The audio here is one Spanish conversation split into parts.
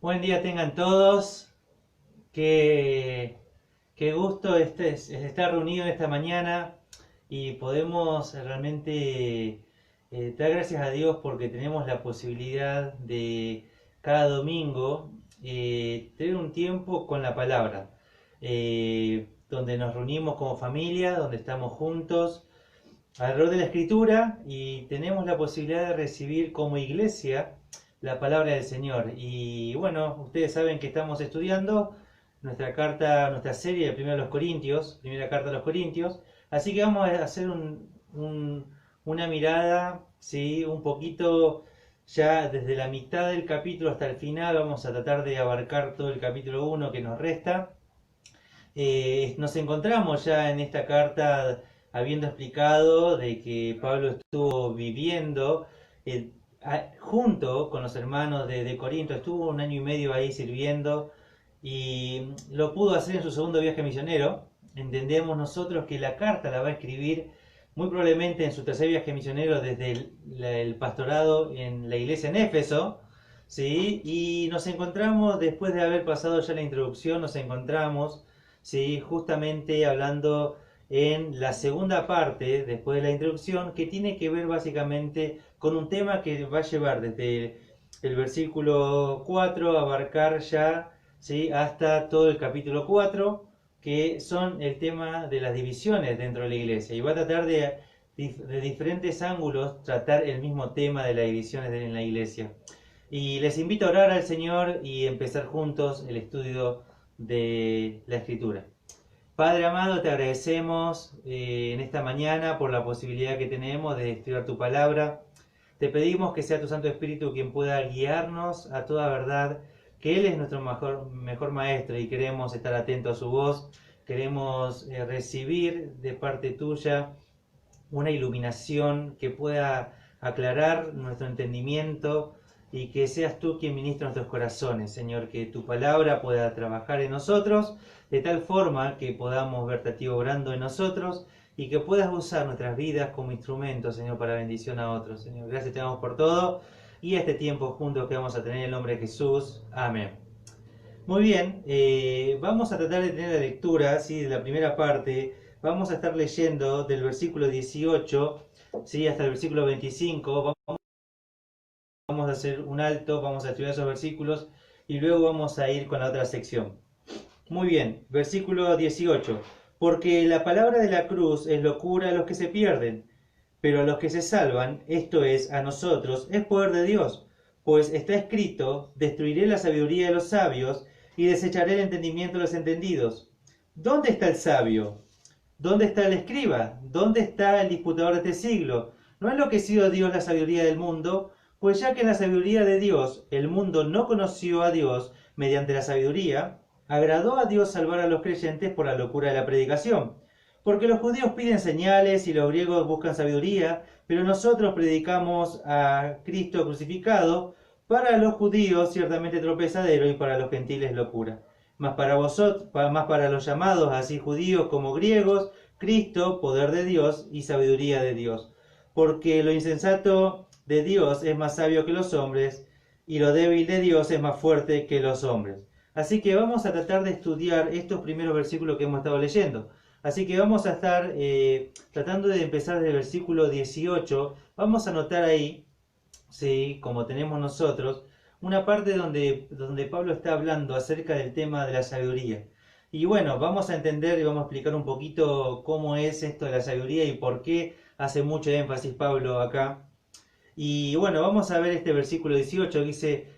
Buen día tengan todos. Qué gusto es estar reunidos esta mañana y podemos realmente dar gracias a Dios porque tenemos la posibilidad de cada domingo tener un tiempo con la palabra, donde nos reunimos como familia, donde estamos juntos alrededor de la escritura y tenemos la posibilidad de recibir como iglesia la palabra del Señor. Y bueno, ustedes saben que estamos estudiando nuestra serie de Primera Carta a los Corintios, así que vamos a hacer una mirada, ¿sí? Un poquito ya desde la mitad del capítulo hasta el final, vamos a tratar de abarcar todo el capítulo 1 que nos resta. Nos encontramos ya en esta carta habiendo explicado de que Pablo estuvo viviendo junto con los hermanos de Corinto, estuvo un año y medio ahí sirviendo y lo pudo hacer en su segundo viaje misionero. Entendemos nosotros que la carta la va a escribir muy probablemente en su tercer viaje misionero desde el pastorado en la iglesia en Éfeso, ¿sí? Y nos encontramos, después de haber pasado ya la introducción, nos encontramos, ¿sí? Justamente hablando en la segunda parte, después de la introducción, que tiene que ver básicamente con un tema que va a llevar desde el versículo 4 a abarcar ya, ¿sí? Hasta todo el capítulo 4, que son el tema de las divisiones dentro de la iglesia. Y va a tratar de diferentes ángulos tratar el mismo tema de las divisiones en la iglesia. Y les invito a orar al Señor y empezar juntos el estudio de la Escritura. Padre amado, te agradecemos en esta mañana por la posibilidad que tenemos de estudiar tu palabra. Te pedimos que sea tu Santo Espíritu quien pueda guiarnos a toda verdad, que Él es nuestro mejor maestro y queremos estar atentos a su voz. Queremos recibir de parte tuya una iluminación que pueda aclarar nuestro entendimiento y que seas tú quien ministra nuestros corazones, Señor, que tu palabra pueda trabajar en nosotros de tal forma que podamos verte a ti obrando en nosotros y que puedas usar nuestras vidas como instrumentos, Señor, para bendición a otros. Señor, gracias te damos por todo y este tiempo juntos que vamos a tener en el nombre de Jesús. Amén. Muy bien, vamos a tratar de tener la lectura, ¿sí? De la primera parte. Vamos a estar leyendo del versículo 18, ¿sí? Hasta el versículo 25. Vamos a hacer un alto, vamos a estudiar esos versículos y luego vamos a ir con la otra sección. Muy bien, versículo 18. Porque la palabra de la cruz es locura a los que se pierden, pero a los que se salvan, esto es, a nosotros, es poder de Dios. Pues está escrito, destruiré la sabiduría de los sabios y desecharé el entendimiento de los entendidos. ¿Dónde está el sabio? ¿Dónde está el escriba? ¿Dónde está el disputador de este siglo? ¿No ha enloquecido Dios la sabiduría del mundo? Pues ya que en la sabiduría de Dios el mundo no conoció a Dios mediante la sabiduría, agradó a Dios salvar a los creyentes por la locura de la predicación. Porque los judíos piden señales y los griegos buscan sabiduría, pero nosotros predicamos a Cristo crucificado, para los judíos ciertamente tropezadero y para los gentiles locura. Mas para vosotros, más para los llamados, así judíos como griegos, Cristo, poder de Dios y sabiduría de Dios. Porque lo insensato de Dios es más sabio que los hombres, y lo débil de Dios es más fuerte que los hombres. Así que vamos a tratar de estudiar estos primeros versículos que hemos estado leyendo. Así que vamos a estar tratando de empezar desde el versículo 18. Vamos a anotar ahí, ¿sí? Como tenemos nosotros, una parte donde Pablo está hablando acerca del tema de la sabiduría. Y bueno, vamos a entender y vamos a explicar un poquito cómo es esto de la sabiduría y por qué hace mucho énfasis Pablo acá. Y bueno, vamos a ver este versículo 18 que dice,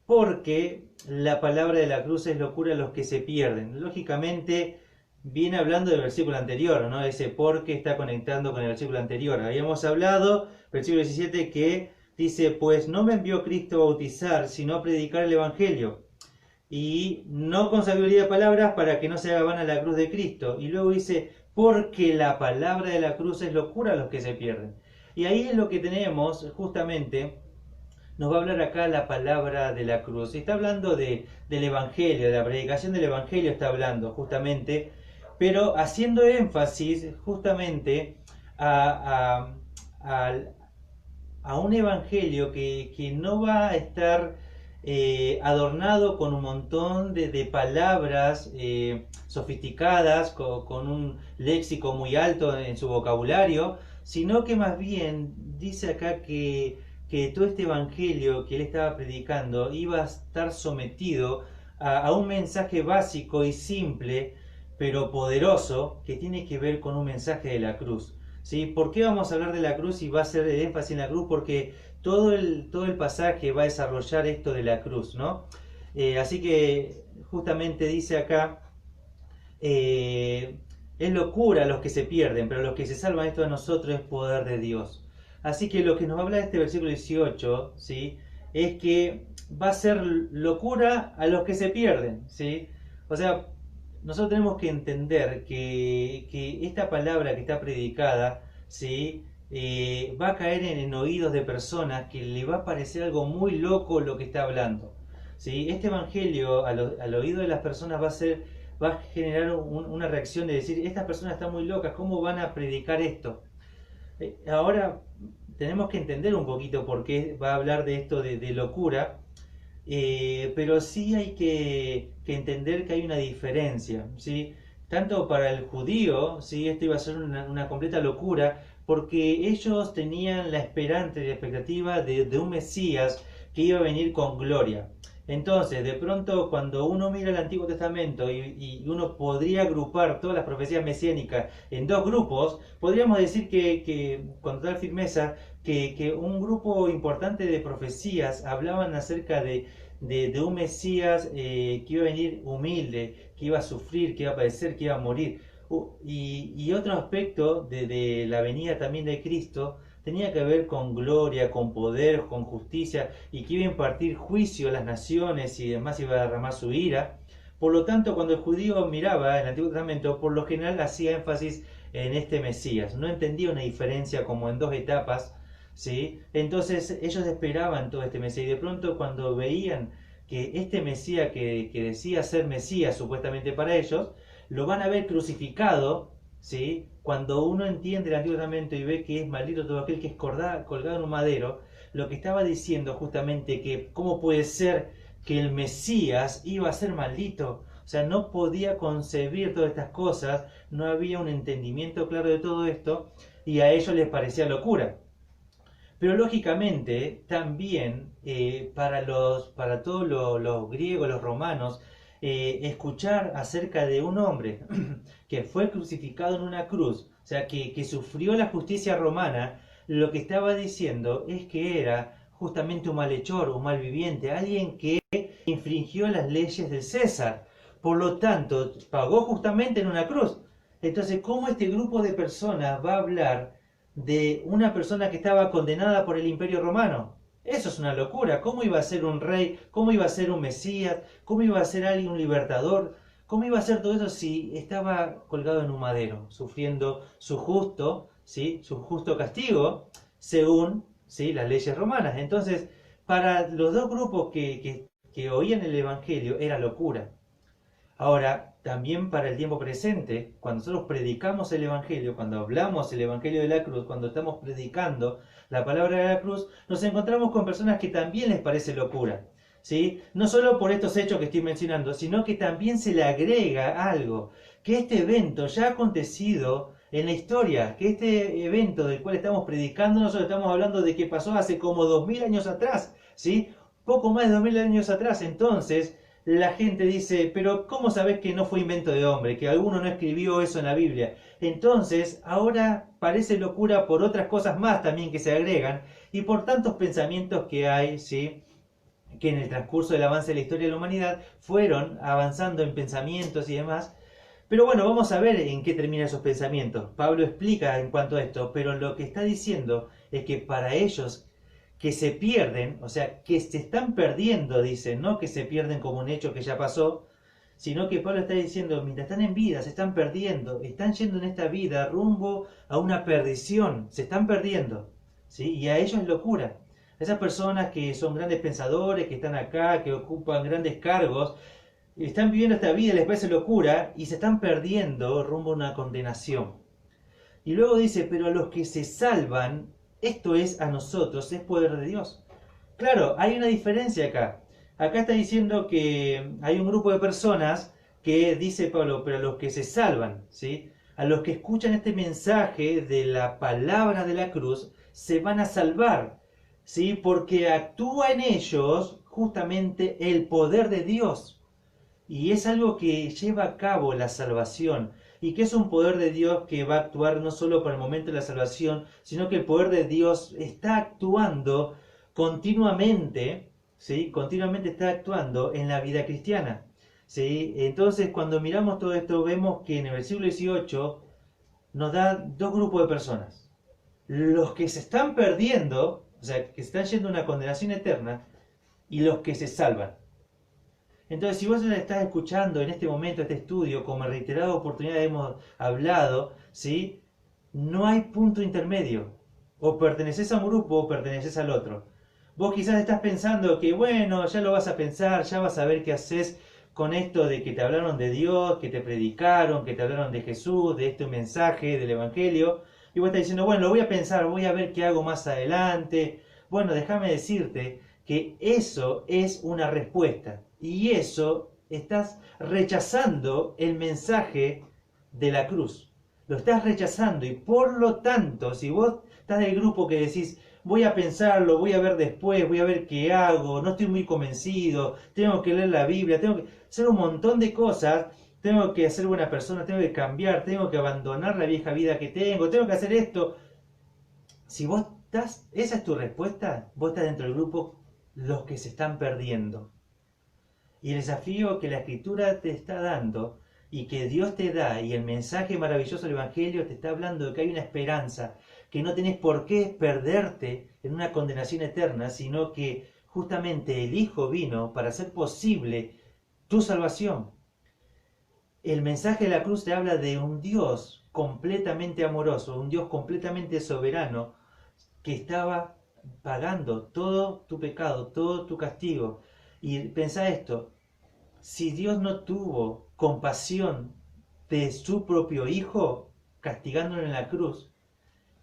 porque la palabra de la cruz es locura a los que se pierden. Lógicamente viene hablando del versículo anterior, ¿no? Ese porque está conectando con el versículo anterior. Habíamos hablado, versículo 17, que dice, pues no me envió Cristo a bautizar, sino a predicar el Evangelio. Y no con sabiduría de palabras para que no se haga vana la cruz de Cristo. Y luego dice, porque la palabra de la cruz es locura a los que se pierden. Y ahí es lo que tenemos, justamente, nos va a hablar acá la palabra de la cruz. Está hablando del Evangelio, de la predicación del Evangelio está hablando, justamente, pero haciendo énfasis, justamente, a un Evangelio que no va a estar adornado con un montón de palabras sofisticadas, con un léxico muy alto en su vocabulario, sino que más bien dice acá que todo este evangelio que él estaba predicando iba a estar sometido a un mensaje básico y simple, pero poderoso, que tiene que ver con un mensaje de la cruz. ¿Sí? ¿Por qué vamos a hablar de la cruz y va a ser el énfasis en la cruz? Porque todo el pasaje va a desarrollar esto de la cruz, ¿no? Así que justamente dice acá, es locura a los que se pierden, pero los que se salvan, esto de nosotros es poder de Dios. Así que lo que nos habla este versículo 18, ¿sí? Es que va a ser locura a los que se pierden, ¿sí? O sea, nosotros tenemos que entender que esta palabra que está predicada, ¿sí? Va a caer en oídos de personas que le va a parecer algo muy loco lo que está hablando, ¿sí? Este evangelio al oído de las personas va a generar una reacción de decir, estas personas están muy locas, ¿cómo van a predicar esto? Ahora tenemos que entender un poquito por qué va a hablar de esto de locura, pero sí hay que entender que hay una diferencia, ¿sí? Tanto para el judío, ¿sí? Esto iba a ser una completa locura, porque ellos tenían la esperanza y la expectativa de un Mesías que iba a venir con gloria. Entonces, de pronto, cuando uno mira el Antiguo Testamento y uno podría agrupar todas las profecías mesiánicas en dos grupos, podríamos decir que con total firmeza, que un grupo importante de profecías hablaban acerca de un Mesías que iba a venir humilde, que iba a sufrir, que iba a padecer, que iba a morir. Y otro aspecto de la venida también de Cristo tenía que ver con gloria, con poder, con justicia, y que iba a impartir juicio a las naciones y demás, iba a derramar su ira. Por lo tanto, cuando el judío miraba el Antiguo Testamento, por lo general hacía énfasis en este Mesías. No entendía una diferencia como en dos etapas, ¿sí? Entonces ellos esperaban todo este Mesías, y de pronto cuando veían que este Mesías que decía ser Mesías supuestamente para ellos, lo van a ver crucificado, ¿sí? Cuando uno entiende el Antiguo Testamento y ve que es maldito todo aquel que es colgado en un madero, lo que estaba diciendo justamente que cómo puede ser que el Mesías iba a ser maldito. O sea, no podía concebir todas estas cosas, no había un entendimiento claro de todo esto y a ellos les parecía locura. Pero lógicamente también para todos los griegos, los romanos, escuchar acerca de un hombre que fue crucificado en una cruz, o sea, que sufrió la justicia romana, lo que estaba diciendo es que era justamente un malhechor, un malviviente, alguien que infringió las leyes del César. Por lo tanto, pagó justamente en una cruz. Entonces, ¿cómo este grupo de personas va a hablar de una persona que estaba condenada por el Imperio Romano? Eso es una locura. ¿Cómo iba a ser un rey? ¿Cómo iba a ser un Mesías? ¿Cómo iba a ser alguien, un libertador? ¿Cómo iba a ser todo eso si estaba colgado en un madero, sufriendo ¿sí? Su justo castigo, según, ¿sí? Las leyes romanas? Entonces, para los dos grupos que oían el Evangelio era locura. Ahora, también para el tiempo presente, cuando nosotros predicamos el Evangelio, cuando hablamos el Evangelio de la cruz, cuando estamos predicando la palabra de la cruz, nos encontramos con personas que también les parece locura, ¿sí? No solo por estos hechos que estoy mencionando, sino que también se le agrega algo, que este evento ya ha acontecido en la historia, que este evento del cual estamos predicando, nosotros estamos hablando de que pasó hace como 2000 años atrás, ¿sí? Poco más de 2000 años atrás. Entonces la gente dice, pero ¿cómo sabes que no fue invento de hombre? Que alguno no escribió eso en la Biblia. Entonces, ahora parece locura por otras cosas más también que se agregan y por tantos pensamientos que hay, ¿sí? Que en el transcurso del avance de la historia de la humanidad fueron avanzando en pensamientos y demás. Pero bueno, vamos a ver en qué terminan esos pensamientos. Pablo explica en cuanto a esto, pero lo que está diciendo es que para ellos que se pierden, o sea, que se están perdiendo, dice, no que se pierden como un hecho que ya pasó, sino que Pablo está diciendo, mientras están en vida, se están perdiendo, están yendo en esta vida rumbo a una perdición, se están perdiendo, ¿sí? Y a ellos es locura. Esas personas que son grandes pensadores, que están acá, que ocupan grandes cargos, están viviendo esta vida, les parece locura y se están perdiendo rumbo a una condenación. Y luego dice, pero a los que se salvan, esto es a nosotros, es poder de Dios. Claro, hay una diferencia acá. acá está diciendo que hay un grupo de personas que, dice Pablo, pero a los que se salvan, ¿sí? A los que escuchan este mensaje de la palabra de la cruz, se van a salvar, ¿sí? Porque actúa en ellos justamente el poder de Dios. Y es algo que lleva a cabo la salvación. Y que es un poder de Dios que va a actuar no solo para el momento de la salvación, sino que el poder de Dios está actuando continuamente, ¿sí? Continuamente está actuando en la vida cristiana, ¿sí? Entonces, cuando miramos todo esto, vemos que en el versículo 18 nos da dos grupos de personas. Los que se están perdiendo, o sea, que están yendo a una condenación eterna, y los que se salvan. Entonces, si vos estás escuchando en este momento este estudio, como en reiteradas oportunidades hemos hablado, ¿sí? No hay punto intermedio. O perteneces a un grupo o perteneces al otro. Vos quizás estás pensando que, bueno, ya lo vas a pensar, ya vas a ver qué haces con esto de que te hablaron de Dios, que te predicaron, que te hablaron de Jesús, de este mensaje, del Evangelio. Y vos estás diciendo, bueno, lo voy a pensar, voy a ver qué hago más adelante. Bueno, déjame decirte que eso es una respuesta. Y eso estás rechazando el mensaje de la cruz. Lo estás rechazando y por lo tanto, si vos estás del grupo que decís, voy a pensarlo, voy a ver después, voy a ver qué hago, no estoy muy convencido, tengo que leer la Biblia, tengo que hacer un montón de cosas, tengo que ser buena persona, tengo que cambiar, tengo que abandonar la vieja vida que tengo que hacer esto. Si vos estás, esa es tu respuesta, vos estás dentro del grupo los que se están perdiendo. Y el desafío que la Escritura te está dando y que Dios te da y el mensaje maravilloso del Evangelio te está hablando de que hay una esperanza, que no tenés por qué perderte en una condenación eterna, sino que justamente el Hijo vino para hacer posible tu salvación. El mensaje de la cruz te habla de un Dios completamente amoroso, un Dios completamente soberano, que estaba pagando todo tu pecado, todo tu castigo. Y pensá esto, si Dios no tuvo compasión de su propio Hijo, castigándolo en la cruz,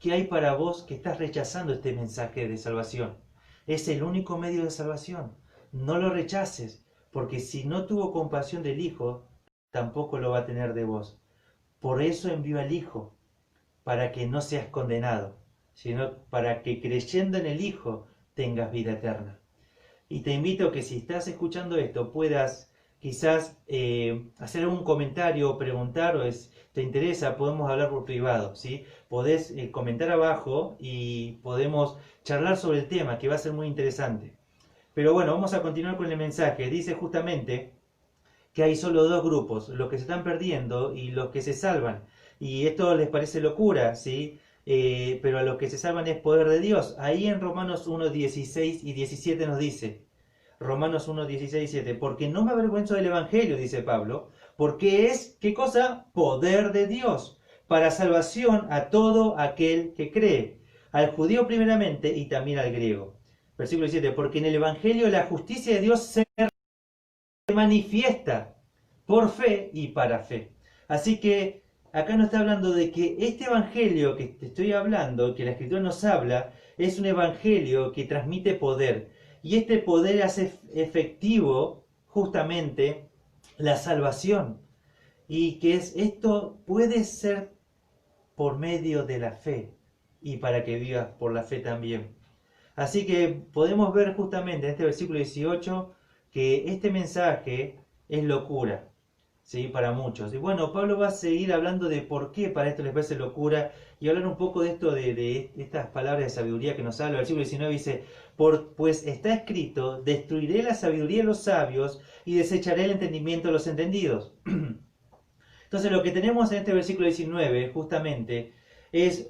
¿qué hay para vos que estás rechazando este mensaje de salvación? Es el único medio de salvación. No lo rechaces, porque si no tuvo compasión del Hijo, tampoco lo va a tener de vos. Por eso envió al Hijo, para que no seas condenado, sino para que creyendo en el Hijo tengas vida eterna. Y te invito a que si estás escuchando esto puedas quizás hacer algún comentario o preguntar, o te interesa, podemos hablar por privado, ¿sí? Podés comentar abajo y podemos charlar sobre el tema, que va a ser muy interesante. Pero bueno, vamos a continuar con el mensaje. Dice justamente que hay solo dos grupos, los que se están perdiendo y los que se salvan. Y esto les parece locura, ¿sí? Pero a los que se salvan es poder de Dios. Ahí en Romanos 1, 16 y 17 nos dice, Romanos 1, 16 y 17, porque no me avergüenzo del Evangelio, dice Pablo, porque es, ¿qué cosa? Poder de Dios, para salvación a todo aquel que cree, al judío primeramente y también al griego. Versículo 17, porque en el Evangelio la justicia de Dios se manifiesta por fe y para fe. Así que acá nos está hablando de que este evangelio que te estoy hablando, que la Escritura nos habla, es un evangelio que transmite poder. Y este poder hace efectivo justamente la salvación. Y que esto puede ser por medio de la fe. Y para que vivas por la fe también. Así que podemos ver justamente en este versículo 18 que este mensaje es locura, ¿sí? Para muchos. Y bueno, Pablo va a seguir hablando de por qué para esto les parece locura y hablar un poco de esto, de estas palabras de sabiduría que nos habla. El versículo 19 dice, pues está escrito, destruiré la sabiduría de los sabios y desecharé el entendimiento de los entendidos. Entonces lo que tenemos en este versículo 19 justamente es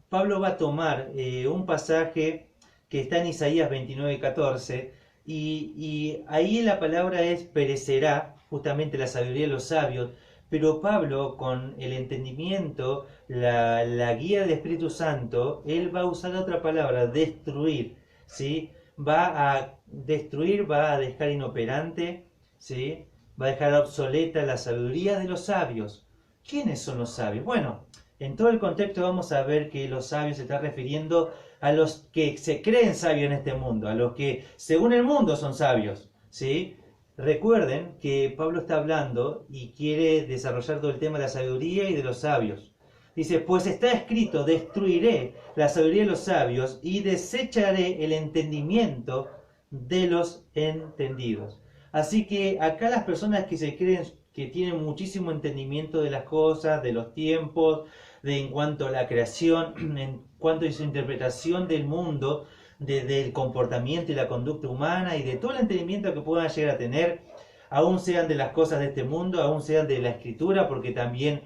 Pablo va a tomar un pasaje que está en Isaías 29:14 y ahí la palabra es perecerá, justamente la sabiduría de los sabios, pero Pablo con el entendimiento, la guía del Espíritu Santo, él va a usar otra palabra, destruir, ¿sí? Va a destruir, va a dejar inoperante, ¿sí? Va a dejar obsoleta la sabiduría de los sabios. ¿Quiénes son los sabios? Bueno, en todo el contexto vamos a ver que los sabios se está refiriendo a los que se creen sabios en este mundo, a los que según el mundo son sabios, ¿sí? Recuerden que Pablo está hablando y quiere desarrollar todo el tema de la sabiduría y de los sabios. Dice, pues está escrito, destruiré la sabiduría de los sabios y desecharé el entendimiento de los entendidos. Así que acá las personas que se creen que tienen muchísimo entendimiento de las cosas, de los tiempos, en cuanto a la creación, en cuanto a su interpretación del mundo, del comportamiento y la conducta humana y de todo el entendimiento que puedan llegar a tener, aún sean de las cosas de este mundo, aún sean de la escritura, porque también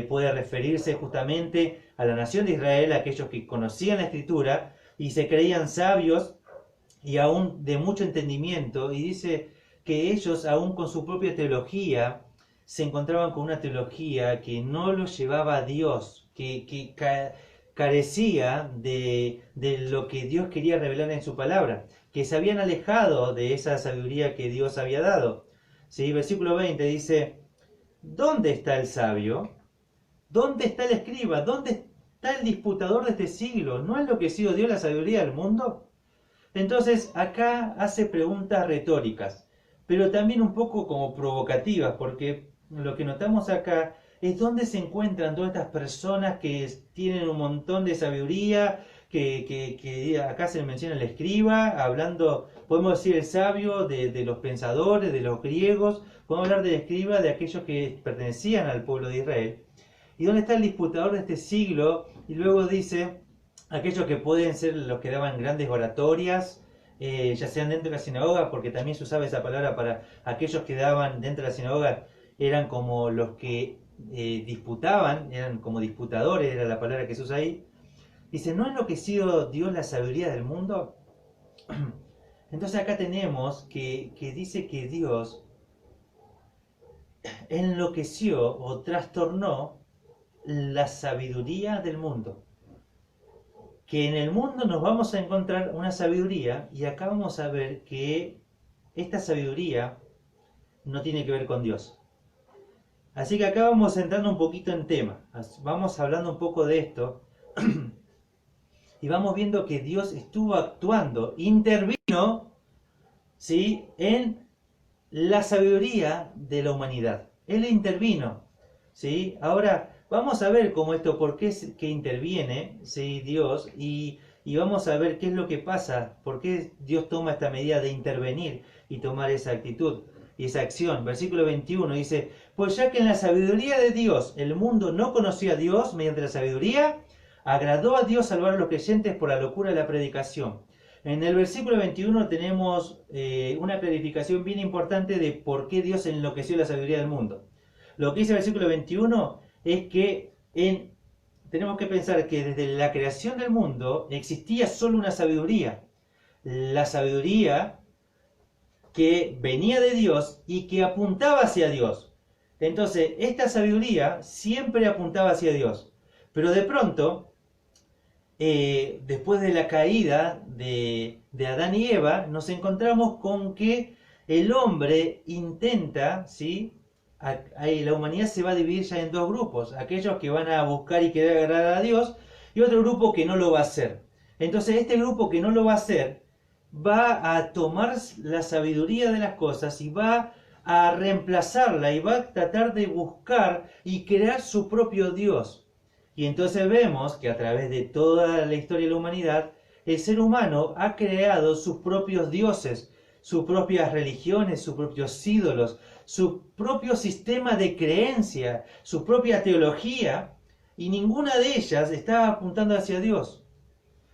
puede referirse justamente a la nación de Israel, aquellos que conocían la escritura y se creían sabios y aún de mucho entendimiento, y dice que ellos aún con su propia teología se encontraban con una teología que no los llevaba a Dios, que carecía de lo que Dios quería revelar en su palabra, que se habían alejado de esa sabiduría que Dios había dado. ¿Sí? Versículo 20 dice, ¿dónde está el sabio? ¿Dónde está el escriba? ¿Dónde está el disputador de este siglo? ¿No ha enloquecido Dios la sabiduría del mundo? Entonces acá hace preguntas retóricas, pero también un poco como provocativas, porque lo que notamos acá es dónde se encuentran todas estas personas que tienen un montón de sabiduría, que acá se menciona el escriba, hablando, podemos decir el sabio de los pensadores, de los griegos, podemos hablar del escriba de aquellos que pertenecían al pueblo de Israel. ¿Y dónde está el disputador de este siglo? Y luego dice, aquellos que pueden ser los que daban grandes oratorias, ya sean dentro de la sinagoga, porque también se usaba esa palabra para aquellos que daban dentro de la sinagoga, eran como los que disputaban, eran como disputadores, era la palabra que se usa ahí. Dice, ¿no ha enloquecido Dios la sabiduría del mundo? Entonces acá tenemos que dice que Dios enloqueció o trastornó la sabiduría del mundo. Que en el mundo nos vamos a encontrar una sabiduría y acá vamos a ver que esta sabiduría no tiene que ver con Dios. Así que acá vamos entrando un poquito en tema, vamos hablando un poco de esto y vamos viendo que Dios estuvo actuando, intervino, ¿sí?, en la sabiduría de la humanidad. Él intervino, ¿sí? Ahora vamos a ver cómo esto, por qué es que interviene, ¿sí?, Dios, y vamos a ver qué es lo que pasa, por qué Dios toma esta medida de intervenir y tomar esa actitud y esa acción. Versículo 21 dice, pues ya que en la sabiduría de Dios el mundo no conocía a Dios mediante la sabiduría, agradó a Dios salvar a los creyentes por la locura de la predicación. En el versículo 21 tenemos una clarificación bien importante de por qué Dios enloqueció la sabiduría del mundo. Lo que dice el versículo 21 es que tenemos que pensar que desde la creación del mundo existía solo una sabiduría. La sabiduría que venía de Dios y que apuntaba hacia Dios. Entonces, esta sabiduría siempre apuntaba hacia Dios. Pero de pronto, después de la caída de Adán y Eva, nos encontramos con que el hombre intenta, ¿sí?, la humanidad se va a dividir ya en dos grupos, aquellos que van a buscar y querer agradar a Dios y otro grupo que no lo va a hacer. Entonces este grupo que no lo va a hacer va a tomar la sabiduría de las cosas y va a reemplazarla y va a tratar de buscar y crear su propio Dios. Y entonces vemos que a través de toda la historia de la humanidad, el ser humano ha creado sus propios dioses, sus propias religiones, sus propios ídolos, su propio sistema de creencia, su propia teología, y ninguna de ellas estaba apuntando hacia Dios.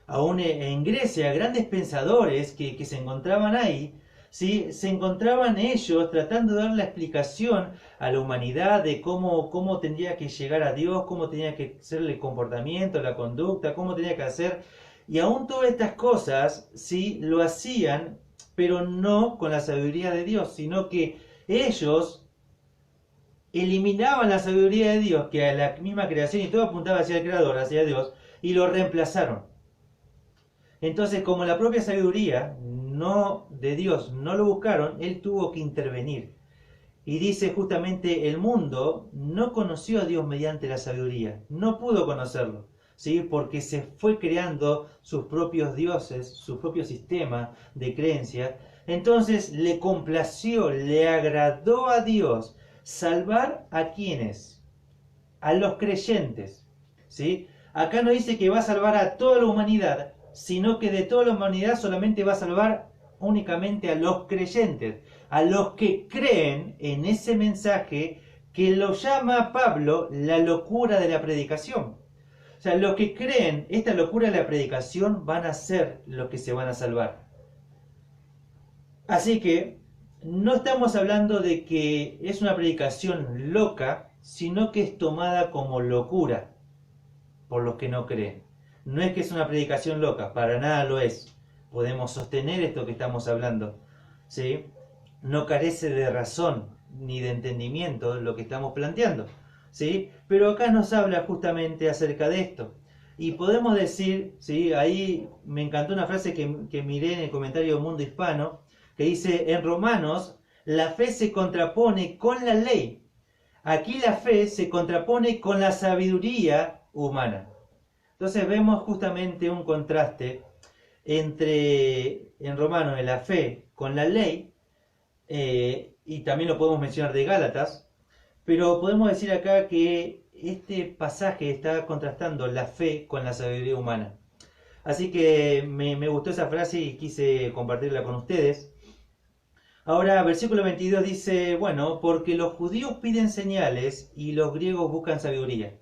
Aún en Grecia, grandes pensadores que se encontraban ahí, ¿sí?, se encontraban ellos tratando de dar la explicación a la humanidad de cómo tendría que llegar a Dios, cómo tenía que ser el comportamiento, la conducta, cómo tenía que hacer. Y aún todas estas cosas, ¿sí?, lo hacían, pero no con la sabiduría de Dios, sino que ellos eliminaban la sabiduría de Dios, que a la misma creación y todo apuntaba hacia el Creador, hacia Dios, y lo reemplazaron. Entonces, como la propia sabiduría no de Dios no lo buscaron, Él tuvo que intervenir. Y dice justamente, el mundo no conoció a Dios mediante la sabiduría, no pudo conocerlo. ¿sí? Porque se fue creando sus propios dioses, su propio sistema de creencias. Entonces le complació, le agradó a Dios salvar a quienes, a los creyentes, ¿sí? Acá no dice que va a salvar a toda la humanidad, sino que de toda la humanidad solamente va a salvar únicamente a los creyentes, a los que creen en ese mensaje que lo llama Pablo la locura de la predicación. O sea, los que creen esta locura de la predicación van a ser los que se van a salvar. Así que no estamos hablando de que es una predicación loca, sino que es tomada como locura por los que no creen. No es que es una predicación loca, para nada lo es. Podemos sostener esto que estamos hablando, ¿sí? No carece de razón ni de entendimiento lo que estamos planteando, ¿sí? Pero acá nos habla justamente acerca de esto. Y podemos decir, ¿sí? Ahí me encantó una frase que miré en el comentario Mundo Hispano, que dice, en Romanos, la fe se contrapone con la ley. Aquí la fe se contrapone con la sabiduría humana. Entonces vemos justamente un contraste entre, en Romanos, la fe con la ley, y también lo podemos mencionar de Gálatas, pero podemos decir acá que este pasaje está contrastando la fe con la sabiduría humana. Así que me gustó esa frase y quise compartirla con ustedes. Ahora, versículo 22 dice, bueno, porque los judíos piden señales y los griegos buscan sabiduría.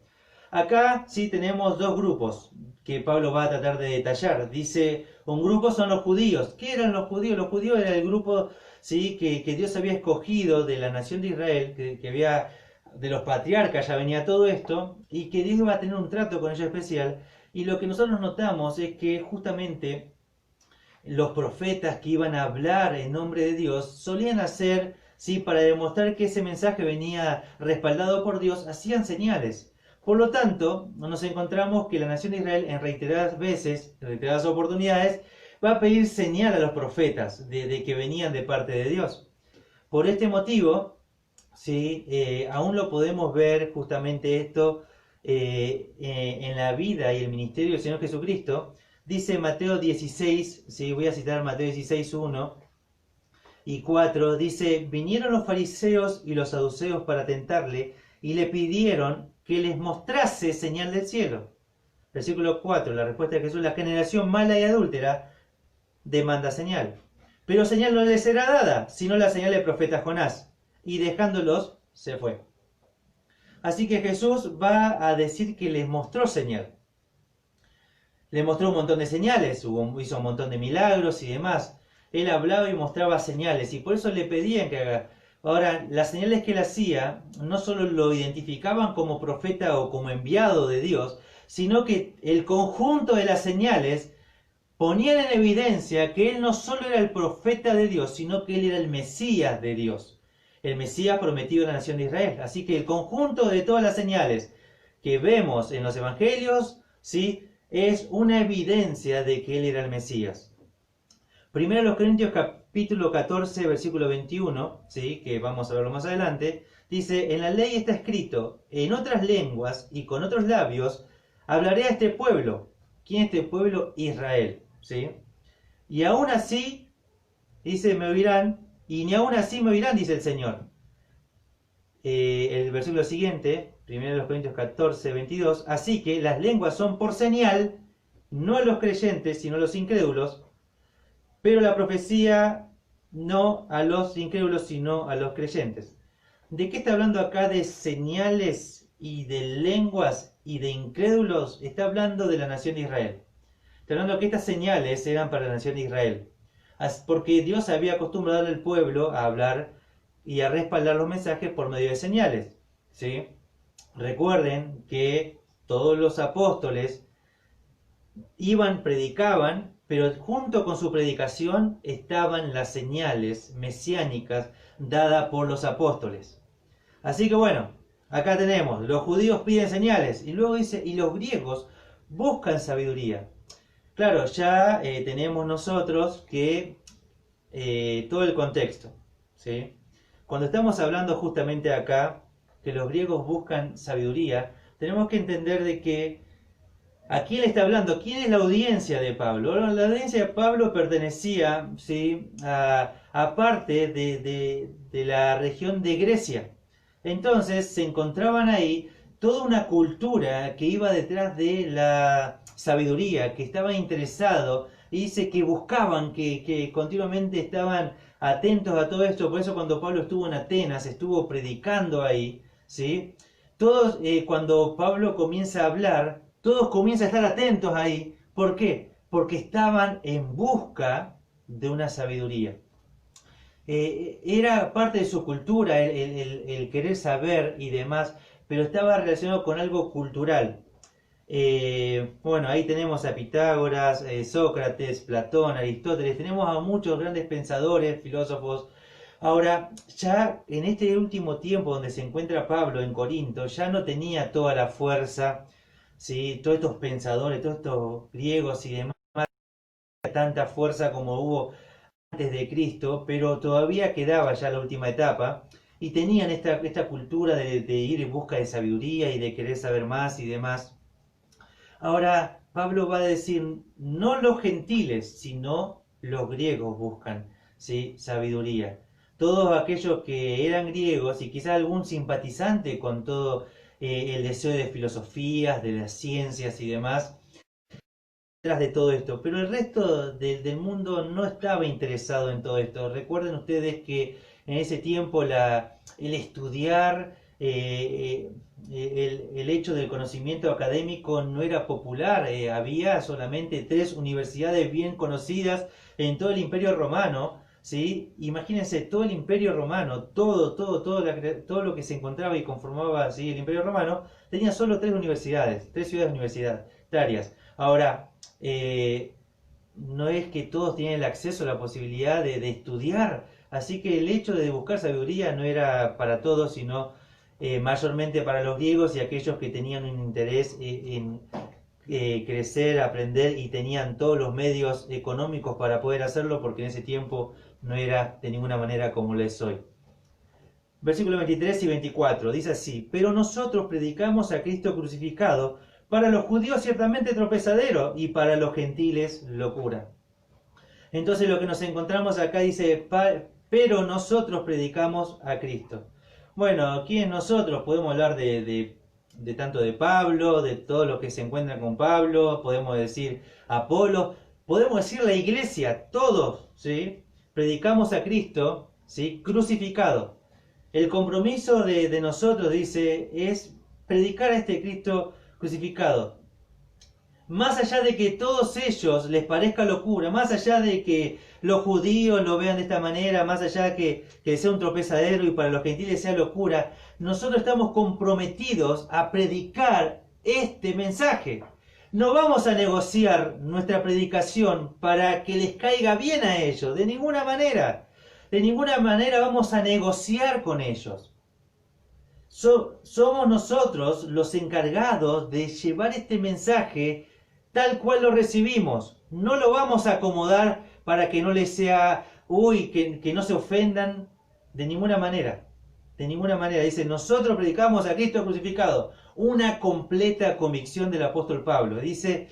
Acá sí tenemos dos grupos que Pablo va a tratar de detallar. Dice, un grupo son los judíos. ¿Qué eran los judíos? Los judíos era el grupo, sí, que Dios había escogido de la nación de Israel, que había, de los patriarcas ya venía todo esto, y que Dios iba a tener un trato con ellos especial. Y lo que nosotros notamos es que justamente los profetas que iban a hablar en nombre de Dios solían hacer, sí, para demostrar que ese mensaje venía respaldado por Dios, hacían señales. Por lo tanto, nos encontramos que la nación de Israel en reiteradas veces, en reiteradas oportunidades, va a pedir señal a los profetas de que venían de parte de Dios. Por este motivo, sí, aún lo podemos ver justamente esto en la vida y el ministerio del Señor Jesucristo. Dice Mateo 16, sí, voy a citar Mateo 16, 1 y 4, dice, vinieron los fariseos y los saduceos para tentarle y le pidieron que les mostrase señal del cielo. Versículo 4, la respuesta de Jesús, la generación mala y adúltera demanda señal. Pero señal no les será dada, sino la señal del profeta Jonás. Y dejándolos, se fue. Así que Jesús va a decir que les mostró señal. Le mostró un montón de señales, hizo un montón de milagros y demás. Él hablaba y mostraba señales y por eso le pedían que haga. Ahora, las señales que él hacía no solo lo identificaban como profeta o como enviado de Dios, sino que el conjunto de las señales ponían en evidencia que él no solo era el profeta de Dios, sino que él era el Mesías de Dios. El Mesías prometido a la nación de Israel. Así que el conjunto de todas las señales que vemos en los evangelios, ¿sí?, es una evidencia de que él era el Mesías. Primero los Corintios capítulo 14, versículo 21, ¿sí?, que vamos a verlo más adelante, dice, en la ley está escrito, en otras lenguas y con otros labios hablaré a este pueblo. ¿Quién es este pueblo? Israel, ¿sí? Y aún así, dice, me oirán, y ni aún así me oirán, dice el Señor. El versículo siguiente, 1 Corintios 14, 22, así que las lenguas son por señal, no a los creyentes, sino a los incrédulos, pero la profecía no a los incrédulos, sino a los creyentes. ¿De qué está hablando acá de señales y de lenguas y de incrédulos? Está hablando de la nación de Israel. Está hablando que estas señales eran para la nación de Israel, porque Dios había acostumbrado al pueblo a hablar y a respaldar los mensajes por medio de señales, ¿sí? Recuerden que todos los apóstoles predicaban, pero junto con su predicación estaban las señales mesiánicas dadas por los apóstoles. Así que bueno, acá tenemos, los judíos piden señales, y luego dice, y los griegos buscan sabiduría. Claro, ya tenemos nosotros que todo el contexto, ¿sí? Cuando estamos hablando justamente acá que los griegos buscan sabiduría, tenemos que entender de que ¿A quién le está hablando? ¿Quién es la audiencia de Pablo? Bueno, la audiencia de Pablo pertenecía, ¿sí?, a parte de la región de Grecia. Entonces se encontraban ahí toda una cultura que iba detrás de la sabiduría, que estaba interesado, y dice que buscaban, que continuamente estaban atentos a todo esto. Por eso cuando Pablo estuvo en Atenas, estuvo predicando ahí, ¿sí? Todos, cuando Pablo comienza a hablar, todos comienzan a estar atentos ahí. ¿Por qué? Porque estaban en busca de una sabiduría. Era parte de su cultura el querer saber y demás, pero estaba relacionado con algo cultural. Bueno, ahí tenemos a Pitágoras, Sócrates, Platón, Aristóteles, tenemos a muchos grandes pensadores, filósofos. Ahora, ya en este último tiempo donde se encuentra Pablo en Corinto, ya no tenía toda la fuerza, ¿sí? Todos estos pensadores, todos estos griegos y demás, tanta fuerza como hubo antes de Cristo, pero todavía quedaba ya la última etapa y tenían esta cultura de ir en busca de sabiduría y de querer saber más y demás. Ahora, Pablo va a decir, no los gentiles, sino los griegos buscan, ¿sí?, sabiduría. Todos aquellos que eran griegos y quizás algún simpatizante con todo el deseo de filosofías, de las ciencias y demás, detrás de todo esto, pero el resto del mundo no estaba interesado en todo esto. Recuerden ustedes que en ese tiempo el estudiar, el hecho del conocimiento académico no era popular. Había solamente 3 universidades bien conocidas en todo el Imperio Romano. ¿Sí? Imagínense todo el Imperio Romano, todo lo que se encontraba y conformaba, ¿sí?, el Imperio Romano, tenía solo 3 universidades, 3 ciudades universitarias. Ahora, no es que todos tienen el acceso a la posibilidad de estudiar, así que el hecho de buscar sabiduría no era para todos, sino mayormente para los griegos y aquellos que tenían un interés en crecer, aprender y tenían todos los medios económicos para poder hacerlo, porque en ese tiempo no era de ninguna manera como lo es hoy. Versículos 23 y 24 dice así: pero nosotros predicamos a Cristo crucificado, para los judíos ciertamente tropezadero y para los gentiles locura. Entonces lo que nos encontramos acá dice, pero nosotros predicamos a Cristo. Bueno, ¿quién nosotros? Podemos hablar de tanto de Pablo, de todo lo que se encuentra con Pablo, podemos decir Apolo, podemos decir la iglesia, todos, ¿sí?, predicamos a Cristo, ¿sí?, crucificado. El compromiso de nosotros, dice, es predicar a este Cristo crucificado. Más allá de que todos ellos les parezca locura, más allá de que los judíos lo vean de esta manera, más allá de que sea un tropezadero y para los gentiles sea locura, nosotros estamos comprometidos a predicar este mensaje. No vamos a negociar nuestra predicación para que les caiga bien a ellos, de ninguna manera. De ninguna manera vamos a negociar con ellos. Somos nosotros los encargados de llevar este mensaje tal cual lo recibimos. No lo vamos a acomodar para que no les sea, que no se ofendan, de ninguna manera. De ninguna manera. Dice, nosotros predicamos a Cristo crucificado. Una completa convicción del apóstol Pablo. Dice,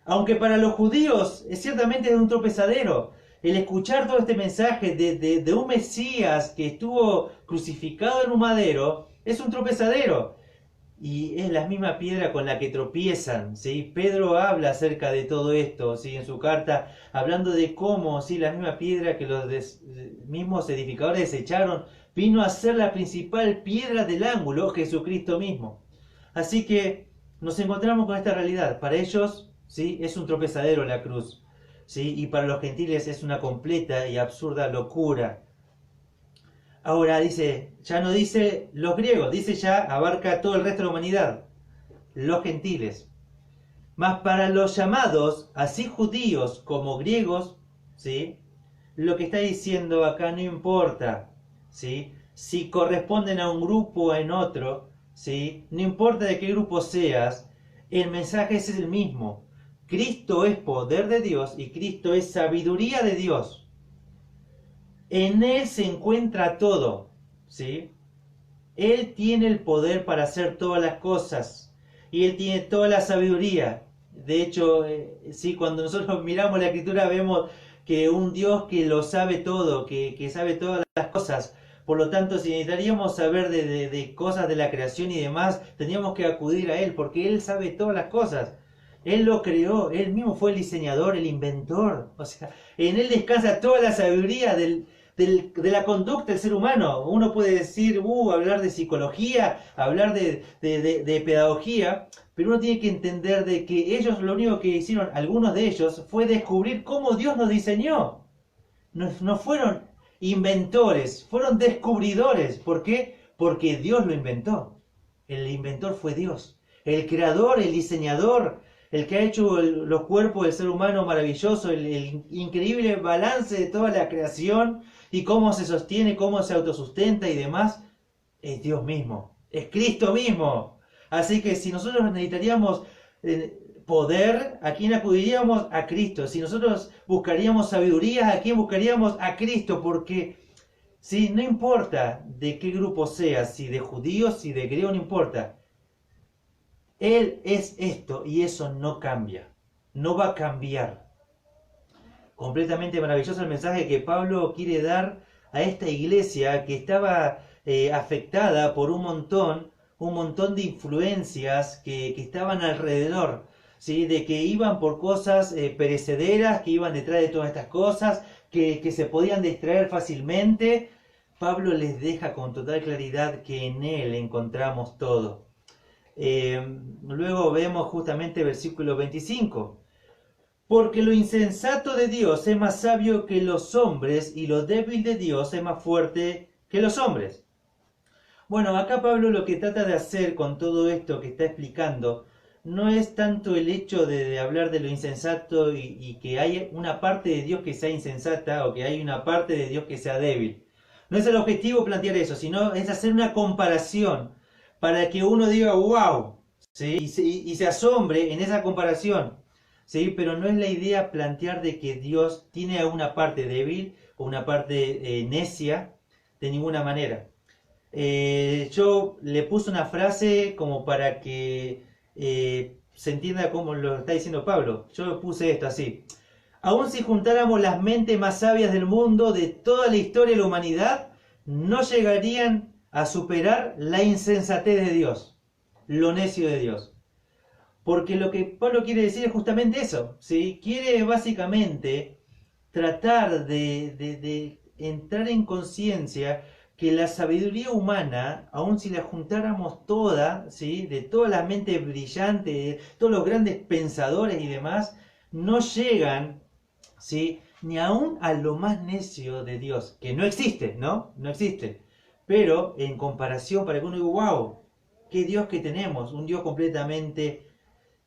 aunque para los judíos es ciertamente un tropezadero, el escuchar todo este mensaje de un Mesías que estuvo crucificado en un madero, es un tropezadero. Y es la misma piedra con la que tropiezan, ¿sí? Pedro habla acerca de todo esto, ¿sí?, en su carta, hablando de cómo, ¿sí?, la misma piedra que los mismos edificadores desecharon, vino a ser la principal piedra del ángulo, Jesucristo mismo. Así que nos encontramos con esta realidad. Para ellos, ¿sí?, es un tropezadero la cruz, ¿sí?, y para los gentiles es una completa y absurda locura. Ahora dice, ya no dice los griegos, dice ya abarca todo el resto de la humanidad, los gentiles. Mas para los llamados, así judíos como griegos, ¿sí?, lo que está diciendo acá no importa, ¿sí?, si corresponden a un grupo o en otro, ¿sí?, no importa de qué grupo seas, el mensaje es el mismo. Cristo es poder de Dios y Cristo es sabiduría de Dios. En Él se encuentra todo, ¿sí? Él tiene el poder para hacer todas las cosas y Él tiene toda la sabiduría. De hecho, sí, cuando nosotros miramos la Escritura vemos que un Dios que lo sabe todo, que sabe todas las cosas. Por lo tanto, si necesitaríamos saber de cosas de la creación y demás, tendríamos que acudir a Él, porque Él sabe todas las cosas. Él lo creó, Él mismo fue el diseñador, el inventor. O sea, en Él descansa toda la sabiduría de la conducta del ser humano. Uno puede decir, hablar de psicología, hablar de pedagogía, pero uno tiene que entender de que ellos lo único que hicieron, algunos de ellos, fue descubrir cómo Dios nos diseñó. No fueron inventores, fueron descubridores. ¿Por qué? Porque Dios lo inventó. El inventor fue Dios. El creador, el diseñador, el que ha hecho los cuerpos del ser humano maravilloso, el increíble balance de toda la creación y cómo se sostiene, cómo se autosustenta y demás, es Dios mismo, es Cristo mismo. Así que si nosotros necesitaríamos poder, ¿a quién acudiríamos? A Cristo. Si nosotros buscaríamos sabiduría, ¿a quién buscaríamos? A Cristo, porque si no importa de qué grupo sea, si de judíos, si de griegos, no importa. Él es esto y eso no cambia, no va a cambiar. Completamente maravilloso el mensaje que Pablo quiere dar a esta iglesia que estaba afectada por un montón de influencias que estaban alrededor, ¿sí? De que iban por cosas perecederas, que iban detrás de todas estas cosas, que se podían distraer fácilmente. Pablo les deja con total claridad que en él encontramos todo. Luego vemos justamente versículo 25. Porque lo insensato de Dios es más sabio que los hombres y lo débil de Dios es más fuerte que los hombres. Bueno, acá Pablo lo que trata de hacer con todo esto que está explicando no es tanto el hecho de hablar de lo insensato y que hay una parte de Dios que sea insensata o que hay una parte de Dios que sea débil. No es el objetivo plantear eso, sino es hacer una comparación para que uno diga wow, ¿sí? y se asombre en esa comparación, ¿sí? Pero no es la idea plantear de que Dios tiene una parte débil o una parte necia, de ninguna manera. Yo le puse una frase como para que se entienda cómo lo está diciendo Pablo. Yo puse esto así: aun si juntáramos las mentes más sabias del mundo, de toda la historia de la humanidad, no llegarían a superar la insensatez de Dios, lo necio de Dios. Porque lo que Pablo quiere decir es justamente eso, ¿sí? Quiere básicamente tratar de entrar en conciencia que la sabiduría humana, aun si la juntáramos toda, ¿sí? De todas las mentes brillantes, de todos los grandes pensadores y demás, no llegan, ¿sí? Ni aún a lo más necio de Dios, que no existe, ¿no? No existe. Pero en comparación, para que uno diga, wow, qué Dios que tenemos, un Dios completamente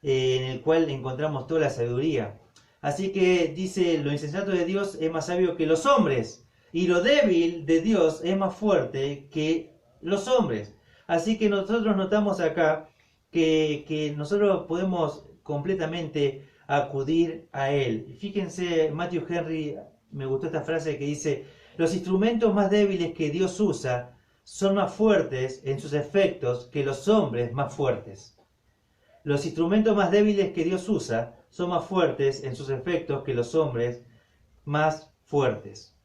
en el cual encontramos toda la sabiduría. Así que dice, lo insensato de Dios es más sabio que los hombres, y lo débil de Dios es más fuerte que los hombres. Así que nosotros notamos acá que nosotros podemos completamente acudir a Él. Fíjense, Matthew Henry, me gustó esta frase que dice, los instrumentos más débiles que Dios usa son más fuertes en sus efectos que los hombres más fuertes. Los instrumentos más débiles que Dios usa son más fuertes en sus efectos que los hombres más fuertes.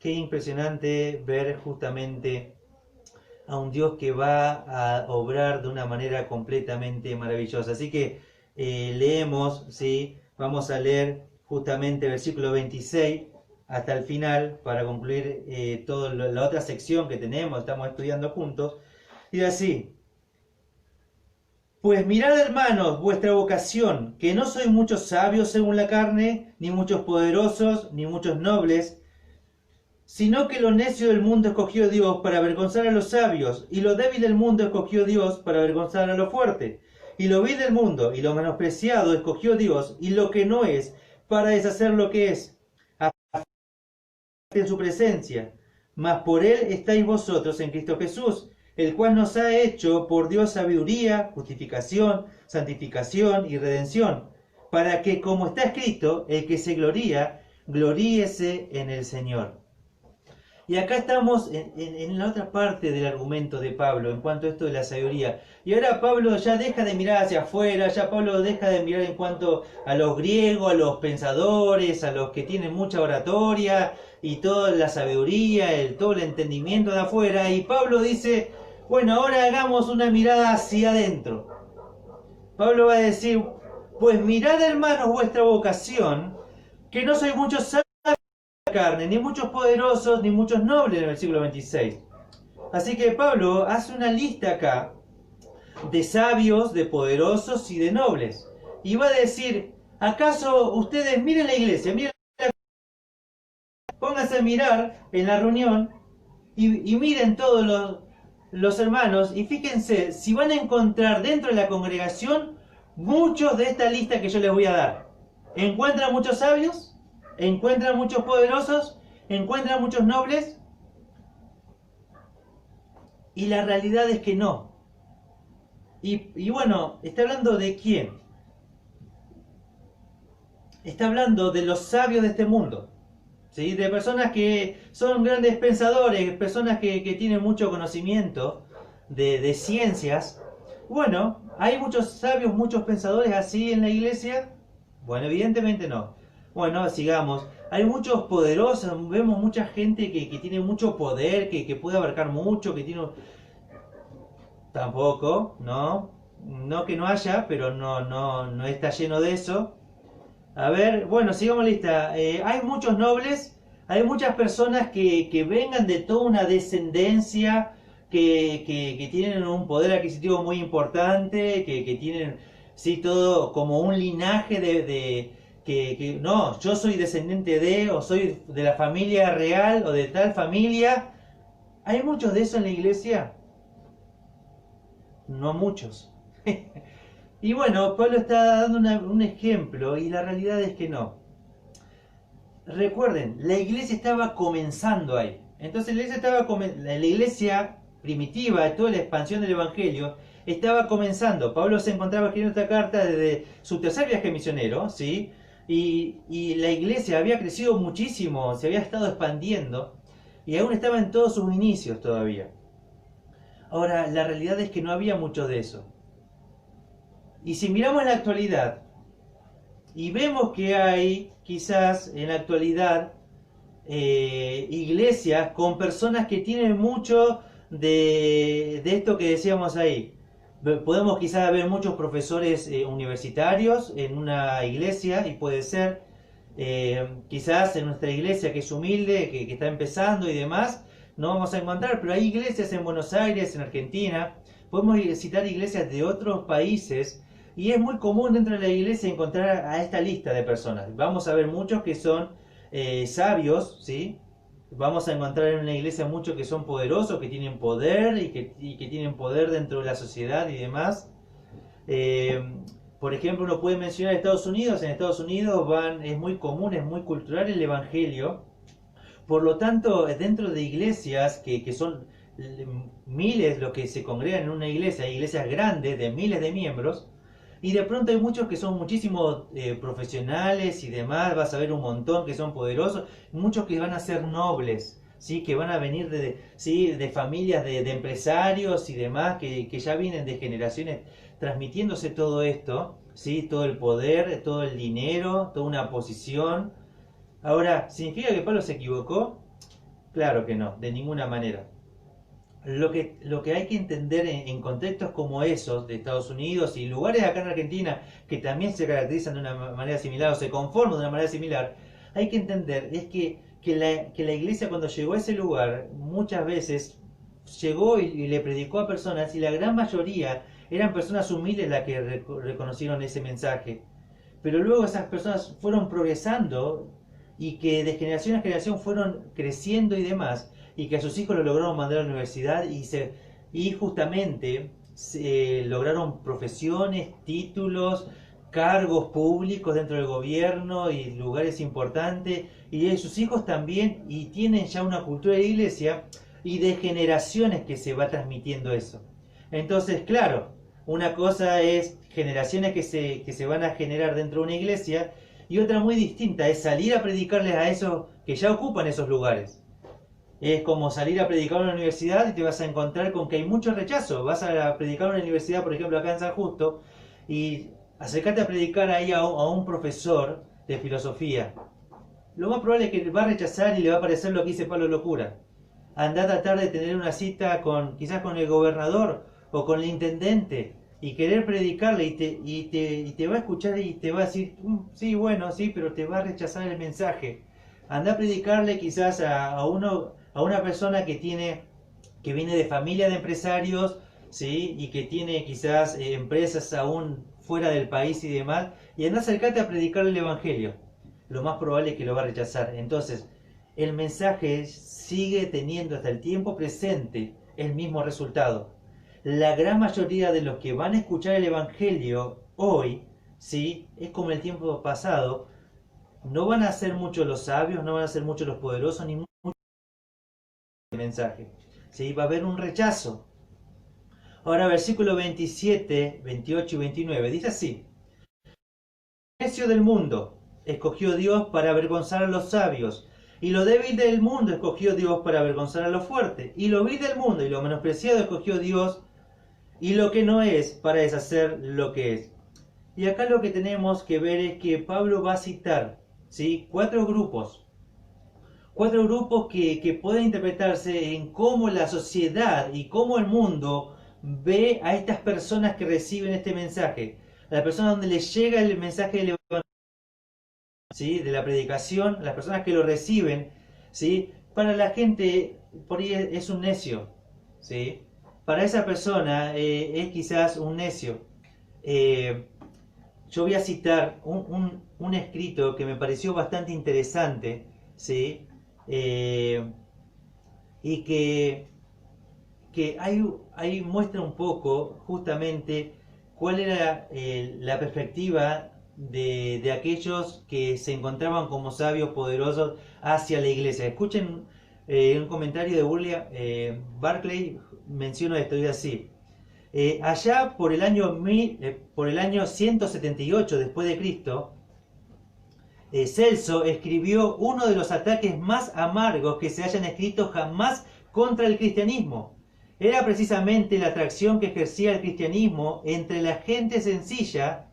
Qué impresionante ver justamente a un Dios que va a obrar de una manera completamente maravillosa. Así que leemos, ¿sí? Vamos a leer justamente versículo 26 hasta el final para concluir toda la otra sección que tenemos, estamos estudiando juntos. Y así: pues mirad, hermanos, vuestra vocación, que no sois muchos sabios según la carne, ni muchos poderosos, ni muchos nobles, sino que lo necio del mundo escogió Dios para avergonzar a los sabios, y lo débil del mundo escogió Dios para avergonzar a lo fuerte. Y lo vil del mundo y lo menospreciado escogió Dios, y lo que no es, para deshacer lo que es, en su presencia. Mas por él estáis vosotros en Cristo Jesús, el cual nos ha hecho por Dios sabiduría, justificación, santificación y redención, para que, como está escrito, el que se gloría, gloríese en el Señor. Y acá estamos en la otra parte del argumento de Pablo en cuanto a esto de la sabiduría. Y ahora Pablo ya deja de mirar hacia afuera, ya Pablo deja de mirar en cuanto a los griegos, a los pensadores, a los que tienen mucha oratoria y toda la sabiduría, todo el entendimiento de afuera. Y Pablo dice, bueno, ahora hagamos una mirada hacia adentro. Pablo va a decir, pues mirad hermanos vuestra vocación, que no sois muchos sabios de la carne, ni muchos poderosos, ni muchos nobles en el versículo 26. Así que Pablo hace una lista acá de sabios, de poderosos y de nobles. Y va a decir, ¿acaso ustedes miren la iglesia? Pónganse a mirar en la reunión y miren todos los hermanos y fíjense si van a encontrar dentro de la congregación muchos de esta lista que yo les voy a dar. ¿Encuentran muchos sabios? ¿Encuentran muchos poderosos? ¿Encuentran muchos nobles? Y la realidad es que no. Y bueno, ¿está hablando de quién? Está hablando de los sabios de este mundo. ¿Sí? De personas que son grandes pensadores, personas que tienen mucho conocimiento de ciencias. Bueno, ¿hay muchos sabios, muchos pensadores así en la iglesia? Bueno, evidentemente no. Bueno, sigamos. Hay muchos poderosos, vemos mucha gente que tiene mucho poder, que puede abarcar mucho, que tiene... Tampoco, no. No que no haya, pero no está lleno de eso. A ver, bueno, sigamos lista. Hay muchos nobles, hay muchas personas que vengan de toda una descendencia, que tienen un poder adquisitivo muy importante, que tienen, sí, todo como un linaje no, yo soy descendiente de, o soy de la familia real, o de tal familia. ¿Hay muchos de eso en la iglesia? No muchos. Y bueno, Pablo está dando un ejemplo y la realidad es que no. Recuerden, la iglesia estaba comenzando ahí. Entonces la iglesia primitiva, toda la expansión del evangelio, estaba comenzando. Pablo se encontraba escribiendo esta carta desde su tercer viaje misionero, ¿sí? Y la iglesia había crecido muchísimo, se había estado expandiendo y aún estaba en todos sus inicios todavía. Ahora, la realidad es que no había mucho de eso. Y si miramos en la actualidad y vemos que hay quizás en la actualidad iglesias con personas que tienen mucho de esto que decíamos ahí. Podemos quizás ver muchos profesores universitarios en una iglesia y puede ser quizás en nuestra iglesia que es humilde, que está empezando y demás, no vamos a encontrar, pero hay iglesias en Buenos Aires, en Argentina, podemos citar iglesias de otros países y es muy común dentro de la iglesia encontrar a esta lista de personas. Vamos a ver muchos que son sabios, ¿sí? Vamos a encontrar en una iglesia muchos que son poderosos, que tienen poder y que tienen poder dentro de la sociedad y demás. Por ejemplo, uno puede mencionar Estados Unidos. En Estados Unidos es muy común, es muy cultural el evangelio. Por lo tanto, dentro de iglesias que son miles los que se congregan en una iglesia, hay iglesias grandes de miles de miembros, y de pronto hay muchos que son muchísimos profesionales y demás, vas a ver un montón que son poderosos, muchos que van a ser nobles, ¿sí? Que van a venir ¿sí? de familias de empresarios y demás, que ya vienen de generaciones transmitiéndose todo esto, ¿sí? Todo el poder, todo el dinero, toda una posición. Ahora, ¿significa que Pablo se equivocó? Claro que no, de ninguna manera. Lo que hay que entender en contextos como esos de Estados Unidos y lugares acá en Argentina que también se caracterizan de una manera similar o se conforman de una manera similar, hay que entender es que la iglesia cuando llegó a ese lugar muchas veces llegó y le predicó a personas y la gran mayoría eran personas humildes las que reconocieron ese mensaje. Pero luego esas personas fueron progresando y que de generación a generación fueron creciendo y demás, y que a sus hijos lo lograron mandar a la universidad y justamente lograron profesiones, títulos, cargos públicos dentro del gobierno y lugares importantes, y sus hijos también, y tienen ya una cultura de iglesia y de generaciones que se va transmitiendo eso. Entonces, claro, una cosa es generaciones que se van a generar dentro de una iglesia, y otra muy distinta es salir a predicarles a esos que ya ocupan esos lugares. Es como salir a predicar en una universidad y te vas a encontrar con que hay mucho rechazo. Vas a predicar en una universidad, por ejemplo, acá en San Justo, y acercate a predicar ahí a un profesor de filosofía. Lo más probable es que va a rechazar y le va a parecer lo que dice Pablo locura. Anda a tratar de tener una cita con quizás con el gobernador o con el intendente y querer predicarle y te va a escuchar y te va a decir, sí, bueno, sí, pero te va a rechazar el mensaje. Anda a predicarle quizás a una persona que viene de familia de empresarios, ¿sí? Y que tiene quizás empresas aún fuera del país y demás, y anda a acercarte a predicarle el evangelio. Lo más probable es que lo va a rechazar. Entonces, el mensaje sigue teniendo hasta el tiempo presente el mismo resultado. La gran mayoría de los que van a escuchar el evangelio hoy, ¿sí? Es como el tiempo pasado, no van a ser muchos los sabios, no van a ser muchos los poderosos, ni mucho el mensaje. ¿Sí? Va a haber un rechazo. Ahora, versículo 27, 28 y 29, dice así: el necio del mundo escogió Dios para avergonzar a los sabios, y lo débil del mundo escogió Dios para avergonzar a lo fuerte, y lo vil del mundo y lo menospreciado escogió Dios, y lo que no es, para deshacer lo que es. Y acá lo que tenemos que ver es que Pablo va a citar, ¿sí? Cuatro grupos que pueden interpretarse en cómo la sociedad y cómo el mundo ve a estas personas que reciben este mensaje. A las personas donde les llega el mensaje del evangelio, ¿sí? De la predicación, las personas que lo reciben, ¿sí? Para la gente por ahí es un necio, ¿sí? Para esa persona es quizás un necio. Eh, yo voy a citar un escrito que me pareció bastante interesante, ¿sí? Eh, y que ahí muestra un poco justamente cuál era la perspectiva de aquellos que se encontraban como sabios poderosos hacia la iglesia. Escuchen un comentario de William Barclay, menciona esto, dice así: allá por el año 178 después de Cristo, Celso escribió uno de los ataques más amargos que se hayan escrito jamás contra el cristianismo. Era precisamente la atracción que ejercía el cristianismo entre la gente sencilla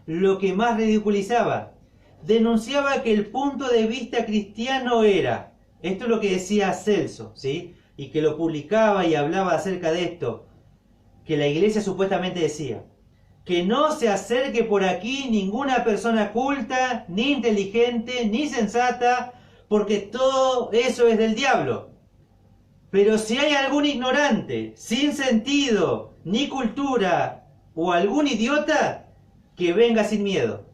lo que más ridiculizaba. Denunciaba que el punto de vista cristiano era, esto es lo que decía Celso, ¿sí? Y que lo publicaba y hablaba acerca de esto, que la iglesia supuestamente decía: que no se acerque por aquí ninguna persona culta, ni inteligente, ni sensata, porque todo eso es del diablo. Pero si hay algún ignorante, sin sentido, ni cultura, o algún idiota, que venga sin miedo.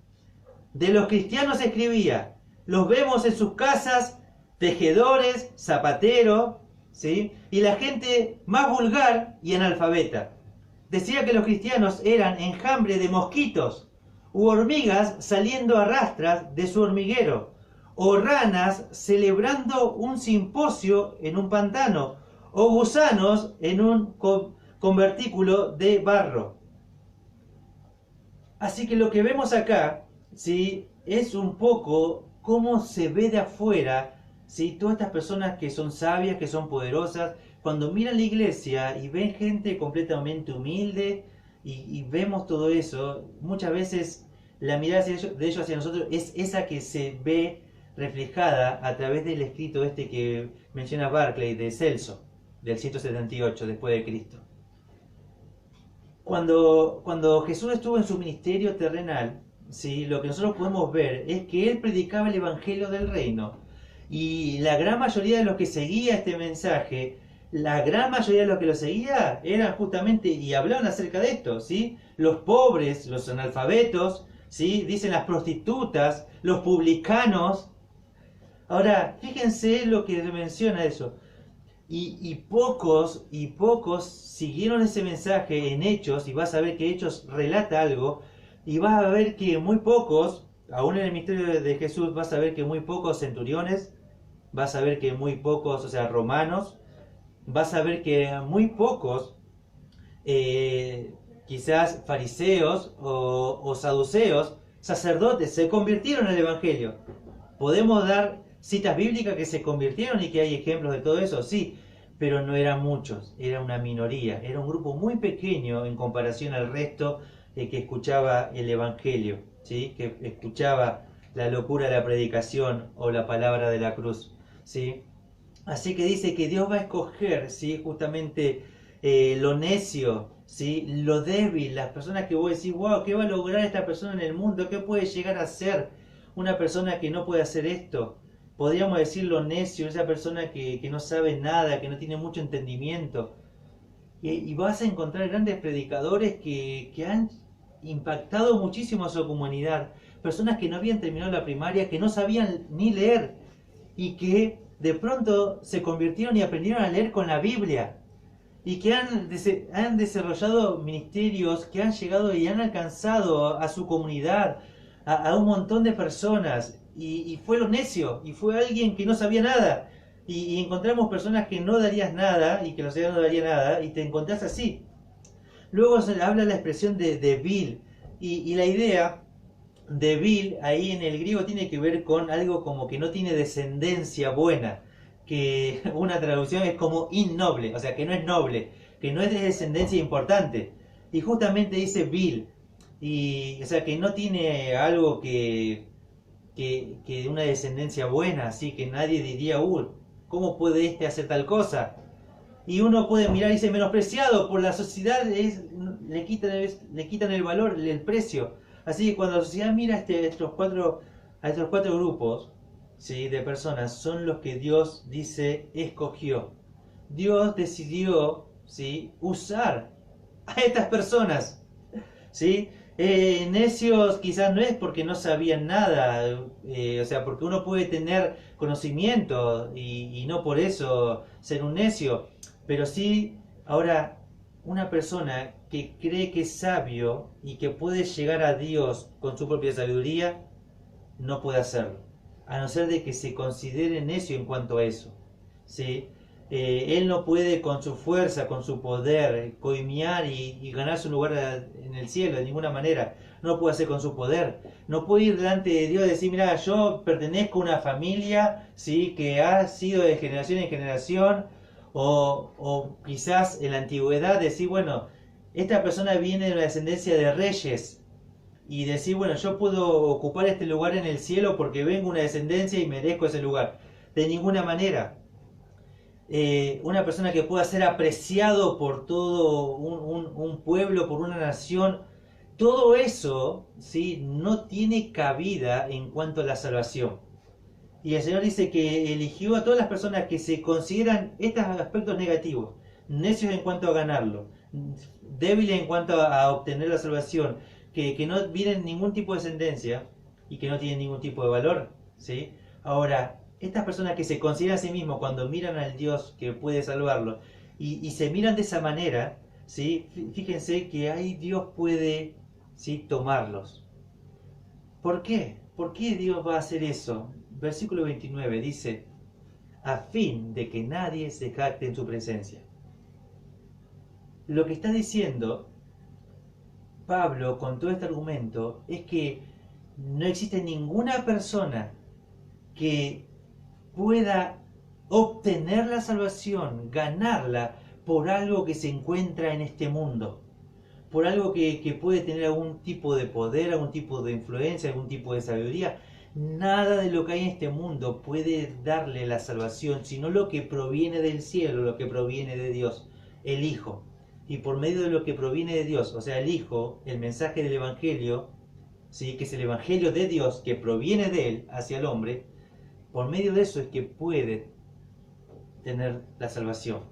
De los cristianos escribía: los vemos en sus casas, tejedores, zapateros, ¿sí? Y la gente más vulgar y analfabeta. Decía que los cristianos eran enjambre de mosquitos u hormigas saliendo a rastras de su hormiguero, o ranas celebrando un simposio en un pantano, o gusanos en un convertículo de barro. Así que lo que vemos acá, ¿sí? Es un poco cómo se ve de afuera, ¿sí? Todas estas personas que son sabias, que son poderosas, cuando miran la iglesia y ven gente completamente humilde y vemos todo eso, muchas veces la mirada de ellos hacia nosotros es esa que se ve reflejada a través del escrito este que menciona Barclay de Celso, del 178 después de Cristo. Cuando Jesús estuvo en su ministerio terrenal, ¿sí? Lo que nosotros podemos ver es que él predicaba el evangelio del reino. Y la gran mayoría de los que seguía este mensaje, la gran mayoría de los que lo seguía eran justamente y hablaban acerca de esto, ¿sí? Los pobres, los analfabetos, ¿sí? Dicen las prostitutas, los publicanos. Ahora, fíjense lo que menciona eso. Y pocos siguieron ese mensaje en Hechos, y vas a ver que Hechos relata algo, y vas a ver que muy pocos, aún en el misterio de Jesús, vas a ver que muy pocos centuriones, vas a ver que muy pocos, o sea, romanos, vas a ver que muy pocos, quizás fariseos o saduceos, sacerdotes, se convirtieron al Evangelio. Podemos dar citas bíblicas que se convirtieron y que hay ejemplos de todo eso, sí, pero no eran muchos, era una minoría, era un grupo muy pequeño en comparación al resto que escuchaba el Evangelio, ¿sí? Que escuchaba la locura de la predicación o la palabra de la cruz, ¿sí? Así que dice que Dios va a escoger, ¿sí? Justamente lo necio, ¿sí? Lo débil, las personas que vos decís, wow, ¿qué va a lograr esta persona en el mundo? ¿Qué puede llegar a ser una persona que no puede hacer esto? Podríamos decir lo necio, esa persona que no sabe nada, que no tiene mucho entendimiento. Y vas a encontrar grandes predicadores que han impactado muchísimo a su comunidad. Personas que no habían terminado la primaria, que no sabían ni leer y que de pronto se convirtieron y aprendieron a leer con la Biblia. Y que han desarrollado ministerios, que han llegado y han alcanzado a su comunidad, a un montón de personas. Y fue lo necio, y fue alguien que no sabía nada. Y encontramos personas que no darías nada, y que los no daría nada, y te encontrás así. Luego se habla la expresión de vil, y la idea de vil ahí en el griego tiene que ver con algo como que no tiene descendencia buena, que una traducción es como innoble, o sea que no es noble, que no es de descendencia importante, y justamente dice vil, y o sea que no tiene algo que una descendencia buena, así que nadie diría, ¿cómo puede este hacer tal cosa? Y uno puede mirar y dice, menospreciado por la sociedad, le quitan el valor, el precio. Así que cuando la sociedad mira a estos cuatro grupos, ¿sí? De personas, son los que Dios dice escogió. Dios decidió, ¿sí? Usar a estas personas, ¿sí? Necios quizás no es porque no sabían nada, o sea, porque uno puede tener conocimiento y no por eso ser un necio, pero sí, ahora, una persona que cree que es sabio y que puede llegar a Dios con su propia sabiduría, no puede hacerlo, a no ser de que se considere necio en cuanto a eso, ¿sí? Él no puede con su fuerza, con su poder, coimiar y ganarse un lugar en el cielo de ninguna manera. No lo puede hacer con su poder. No puede ir delante de Dios y decir, mira, yo pertenezco a una familia, ¿sí? Que ha sido de generación en generación, o quizás en la antigüedad decir, bueno, esta persona viene de una descendencia de reyes, y decir, bueno, yo puedo ocupar este lugar en el cielo porque vengo de una descendencia y merezco ese lugar. De ninguna manera. Una persona que pueda ser apreciado por todo un pueblo, por una nación, todo eso, ¿sí? No tiene cabida en cuanto a la salvación. Y el Señor dice que eligió a todas las personas que se consideran estos aspectos negativos, necios en cuanto a ganarlo, débiles en cuanto a obtener la salvación, que no vienen ningún tipo de descendencia y que no tienen ningún tipo de valor, ¿sí? Ahora, estas personas que se consideran a sí mismos cuando miran al Dios que puede salvarlo y se miran de esa manera, ¿sí? Fíjense que ahí Dios puede, ¿sí? Tomarlos. ¿Por qué? ¿Por qué Dios va a hacer eso? Versículo 29 dice, a fin de que nadie se jacte en su presencia. Lo que está diciendo Pablo con todo este argumento es que no existe ninguna persona que pueda obtener la salvación, ganarla por algo que se encuentra en este mundo, por algo que puede tener algún tipo de poder, algún tipo de influencia, algún tipo de sabiduría. Nada de lo que hay en este mundo puede darle la salvación, sino lo que proviene del cielo, lo que proviene de Dios, el Hijo. Y por medio de lo que proviene de Dios, o sea, el Hijo, el mensaje del Evangelio, ¿sí? Que es el Evangelio de Dios que proviene de Él hacia el hombre, por medio de eso es que puede tener la salvación.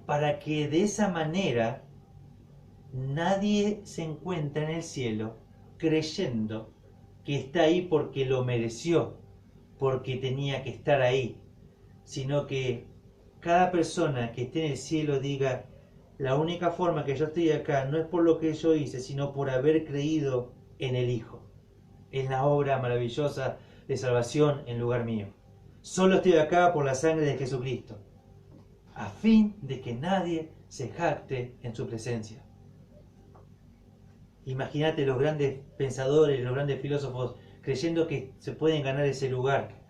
Para que de esa manera nadie se encuentre en el cielo creyendo que está ahí porque lo mereció, porque tenía que estar ahí, sino que cada persona que esté en el cielo diga, la única forma que yo estoy acá no es por lo que yo hice, sino por haber creído en el Hijo, en la obra maravillosa de salvación en lugar mío. Solo estoy acá por la sangre de Jesucristo, a fin de que nadie se jacte en su presencia. Imagínate los grandes pensadores, los grandes filósofos creyendo que se pueden ganar ese lugar.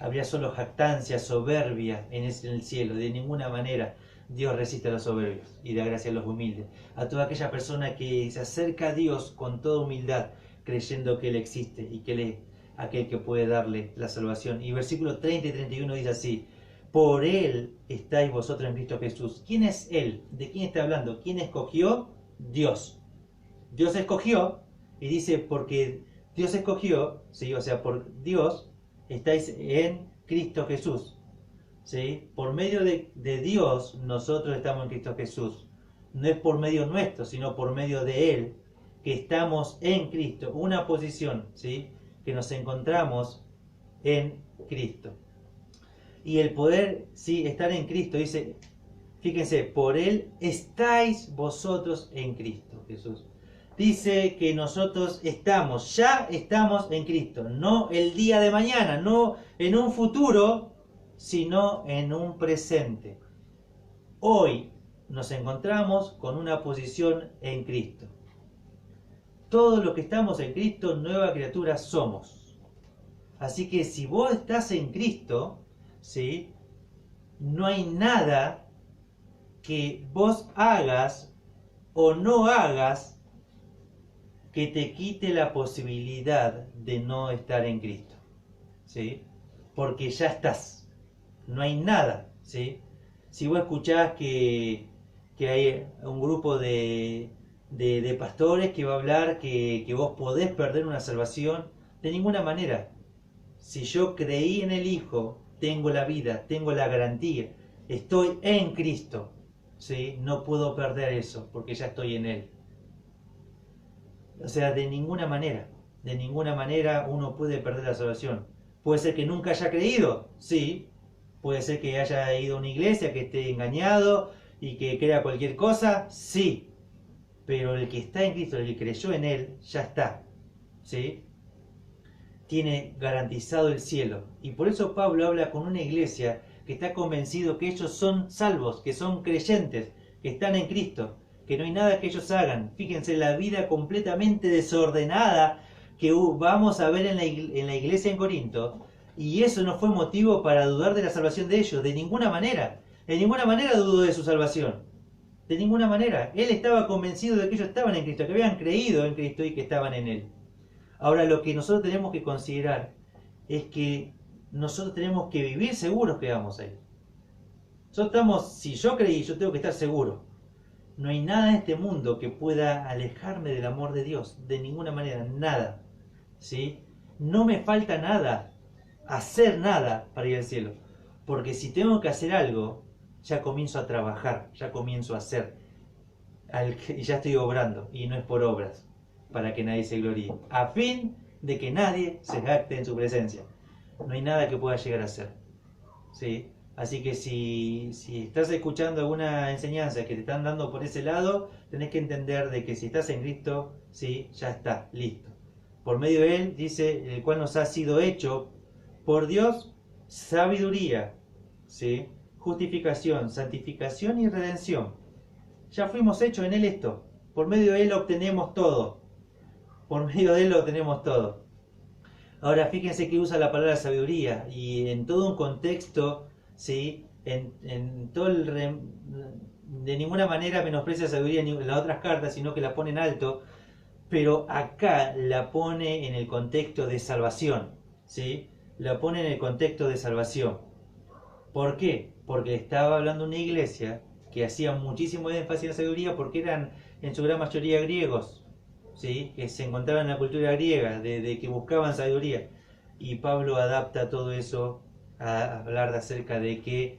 habría solo jactancia, soberbia en el cielo. De ninguna manera Dios resiste a los soberbios y da gracia a los humildes. A toda aquella persona que se acerca a Dios con toda humildad, creyendo que Él existe y que Él es aquel que puede darle la salvación. Y versículos 30 y 31 dice así: por Él estáis vosotros en Cristo Jesús. ¿Quién es Él? ¿De quién está hablando? ¿Quién escogió? Dios. Dios escogió, y dice, porque Dios escogió, ¿sí? O sea, por Dios estáis en Cristo Jesús. ¿Sí? Por medio de Dios nosotros estamos en Cristo Jesús. No es por medio nuestro, sino por medio de Él, que estamos en Cristo. Una posición, ¿sí? Que nos encontramos en Cristo. Y el poder, ¿sí? Estar en Cristo, dice, fíjense, por Él estáis vosotros en Cristo Jesús. Dice que nosotros ya estamos en Cristo. No el día de mañana, no en un futuro, sino en un presente. Hoy nos encontramos con una posición en Cristo. Todos los que estamos en Cristo, nueva criatura somos. Así que si vos estás en Cristo, ¿sí? No hay nada que vos hagas o no hagas que te quite la posibilidad de no estar en Cristo, ¿sí? Porque ya estás. No hay nada, ¿sí? Si vos escuchás que hay un grupo de pastores que va a hablar que vos podés perder una salvación, de ninguna manera. Si yo creí en el Hijo, tengo la vida, tengo la garantía, estoy en Cristo, ¿sí? No puedo perder eso, porque ya estoy en Él. O sea, de ninguna manera uno puede perder la salvación. Puede ser que nunca haya creído, sí. Puede ser que haya ido a una iglesia, que esté engañado y que crea cualquier cosa, sí. Pero el que está en Cristo, el que creyó en Él, ya está, ¿sí? Tiene garantizado el cielo. Y por eso Pablo habla con una iglesia que está convencido que ellos son salvos, que son creyentes, que están en Cristo, que no hay nada que ellos hagan. Fíjense la vida completamente desordenada que vamos a ver en la iglesia en Corinto. Y eso no fue motivo para dudar de la salvación de ellos, de ninguna manera. De ninguna manera dudó de su salvación. De ninguna manera. Él estaba convencido de que ellos estaban en Cristo, que habían creído en Cristo y que estaban en Él. Ahora, lo que nosotros tenemos que considerar es que nosotros tenemos que vivir seguros que vamos a ir. Si yo creí, yo tengo que estar seguro. No hay nada en este mundo que pueda alejarme del amor de Dios, de ninguna manera, nada. ¿Sí? No me falta nada, hacer nada para ir al cielo. Porque si tengo que hacer algo, ya comienzo a trabajar, ya comienzo a hacer. Y ya estoy obrando, y no es por obras, para que nadie se gloríe, a fin de que nadie se jacte en su presencia. No hay nada que pueda llegar a ser, ¿sí? Así que si estás escuchando alguna enseñanza que te están dando por ese lado, tenés que entender de que si estás en Cristo, sí, ya está, listo. Por medio de Él, dice, el cual nos ha sido hecho por Dios sabiduría, ¿sí? Justificación, santificación y redención. Ya fuimos hechos en Él esto. Por medio de Él obtenemos todo. Por medio de Él lo tenemos todo. Ahora fíjense que usa la palabra sabiduría y en todo un contexto, ¿sí? En todo de ninguna manera menosprecia sabiduría en las otras cartas, sino que la pone en alto, pero acá la pone en el contexto de salvación, ¿sí? La pone en el contexto de salvación. ¿Por qué? Porque estaba hablando una iglesia que hacía muchísimo énfasis en la sabiduría porque eran en su gran mayoría griegos, ¿sí? Que se encontraban en la cultura griega, de que buscaban sabiduría. Y Pablo adapta todo eso a hablar acerca de que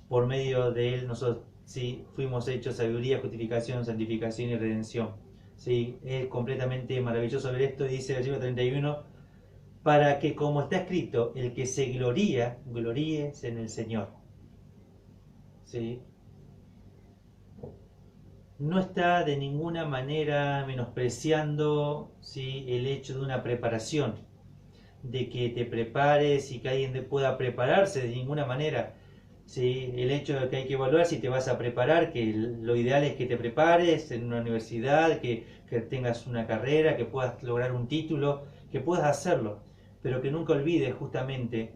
por medio de él nosotros, ¿sí? Fuimos hechos sabiduría, justificación, santificación y redención. ¿Sí? Es completamente maravilloso ver esto. Dice el versículo 31, para que como está escrito, el que se gloríese en el Señor. ¿Sí? No está de ninguna manera menospreciando, ¿sí? El hecho de una preparación, de que te prepares y que alguien pueda prepararse, de ninguna manera. ¿Sí? El hecho de que hay que evaluar si te vas a preparar, que lo ideal es que te prepares en una universidad, que tengas una carrera, que puedas lograr un título, que puedas hacerlo, pero que nunca olvides justamente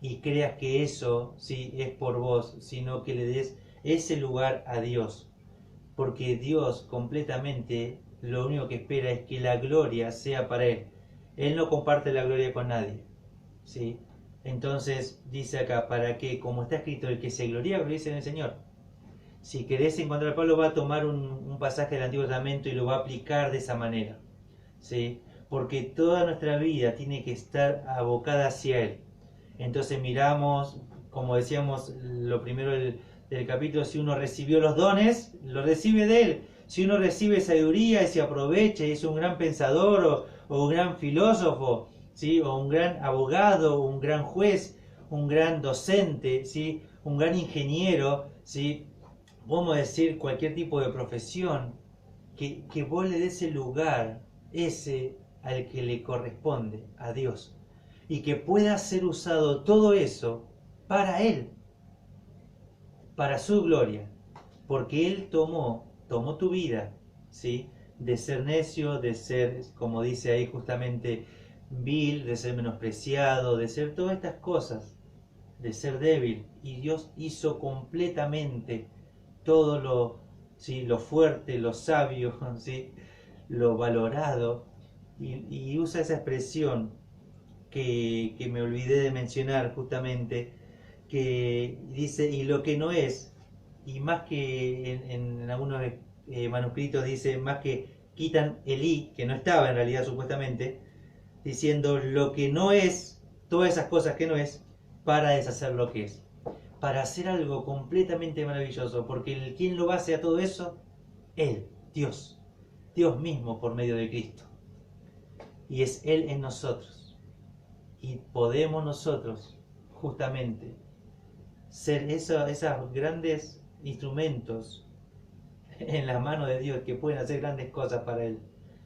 y creas que eso sí es por vos, sino que le des ese lugar a Dios. Porque Dios completamente lo único que espera es que la gloria sea para Él. Él no comparte la gloria con nadie, ¿sí? Entonces dice acá, para que, como está escrito, el que se gloria, glorice en el Señor. Si querés encontrar, Pablo va a tomar un pasaje del Antiguo Testamento y lo va a aplicar de esa manera, ¿sí? Porque toda nuestra vida tiene que estar abocada hacia Él. Entonces miramos, como decíamos, lo primero del capítulo, si uno recibió los dones, lo recibe de Él. Si uno recibe sabiduría y se aprovecha y es un gran pensador o un gran filósofo, ¿sí? O un gran abogado, un gran juez, un gran docente, ¿sí? Un gran ingeniero, ¿sí? Podemos decir cualquier tipo de profesión, que vos le des el lugar ese al que le corresponde, a Dios, y que pueda ser usado todo eso para Él, para su gloria, porque Él tomó tu vida, ¿sí? De ser necio, de ser, como dice ahí justamente, vil, de ser menospreciado, de ser todas estas cosas, de ser débil, y Dios hizo completamente todo ¿sí? Lo fuerte, lo sabio, ¿sí? Lo valorado, y usa esa expresión que me olvidé de mencionar justamente, que dice, y lo que no es, y más que en algunos manuscritos dice, más que quitan el i, que no estaba en realidad supuestamente, diciendo lo que no es, todas esas cosas que no es, para deshacer lo que es, para hacer algo completamente maravilloso, porque ¿quién lo hace a todo eso? Él, Dios, Dios mismo por medio de Cristo, y es Él en nosotros, y podemos nosotros justamente ser esos grandes instrumentos en la mano de Dios que pueden hacer grandes cosas para Él,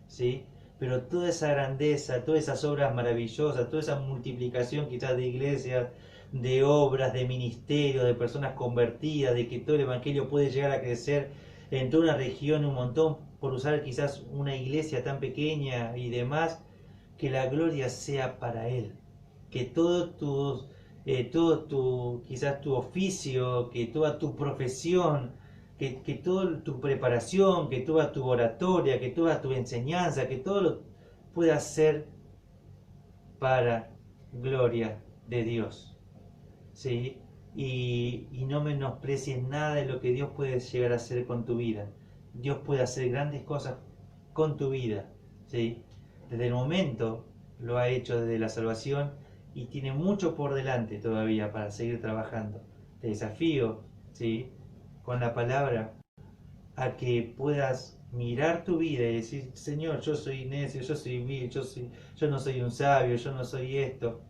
¿sí? Pero toda esa grandeza, todas esas obras maravillosas, toda esa multiplicación quizás de iglesias, de obras, de ministerios, de personas convertidas, de que todo el evangelio puede llegar a crecer en toda una región un montón, por usar quizás una iglesia tan pequeña y demás, que la gloria sea para Él, que todo tu, quizás tu oficio, que toda tu profesión, que toda tu preparación, que toda tu oratoria, que toda tu enseñanza, que todo lo pueda ser para gloria de Dios, ¿sí? Y no menosprecies nada de lo que Dios puede llegar a hacer con tu vida. Dios puede hacer grandes cosas con tu vida, ¿sí? Desde el momento lo ha hecho desde la salvación y tiene mucho por delante todavía para seguir trabajando. Te desafío, ¿sí? Con la palabra, a que puedas mirar tu vida y decir, Señor, yo soy necio, yo soy vil, yo no soy un sabio, yo no soy esto,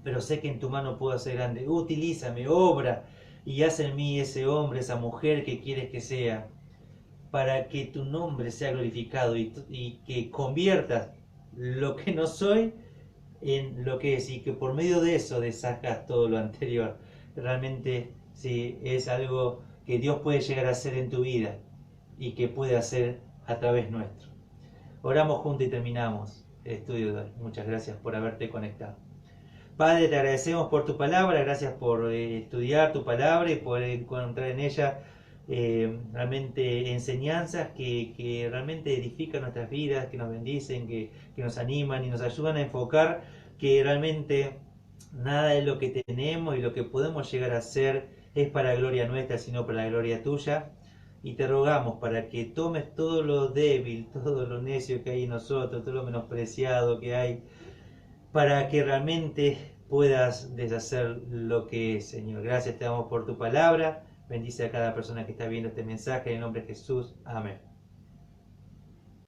pero sé que en tu mano puedo hacer grande. Utilízame, obra y haz en mí ese hombre, esa mujer que quieres que sea, para que tu nombre sea glorificado y que conviertas lo que no soy en lo que es, y que por medio de eso deshacas todo lo anterior. Realmente sí, es algo que Dios puede llegar a hacer en tu vida y que puede hacer a través nuestro. Oramos juntos y terminamos el estudio de hoy. Muchas gracias por haberte conectado. Padre, te agradecemos por tu palabra, gracias por estudiar tu palabra y por encontrar en ella realmente enseñanzas que realmente edifican nuestras vidas, que nos bendicen, que nos animan y nos ayudan a enfocar que realmente nada de lo que tenemos y lo que podemos llegar a ser es para gloria nuestra, sino para la gloria tuya. Y te rogamos para que tomes todo lo débil, todo lo necio que hay en nosotros, todo lo menospreciado que hay, para que realmente puedas deshacer lo que es, Señor. Gracias te damos por tu palabra. Bendice a cada persona que está viendo este mensaje en el nombre de Jesús. Amén.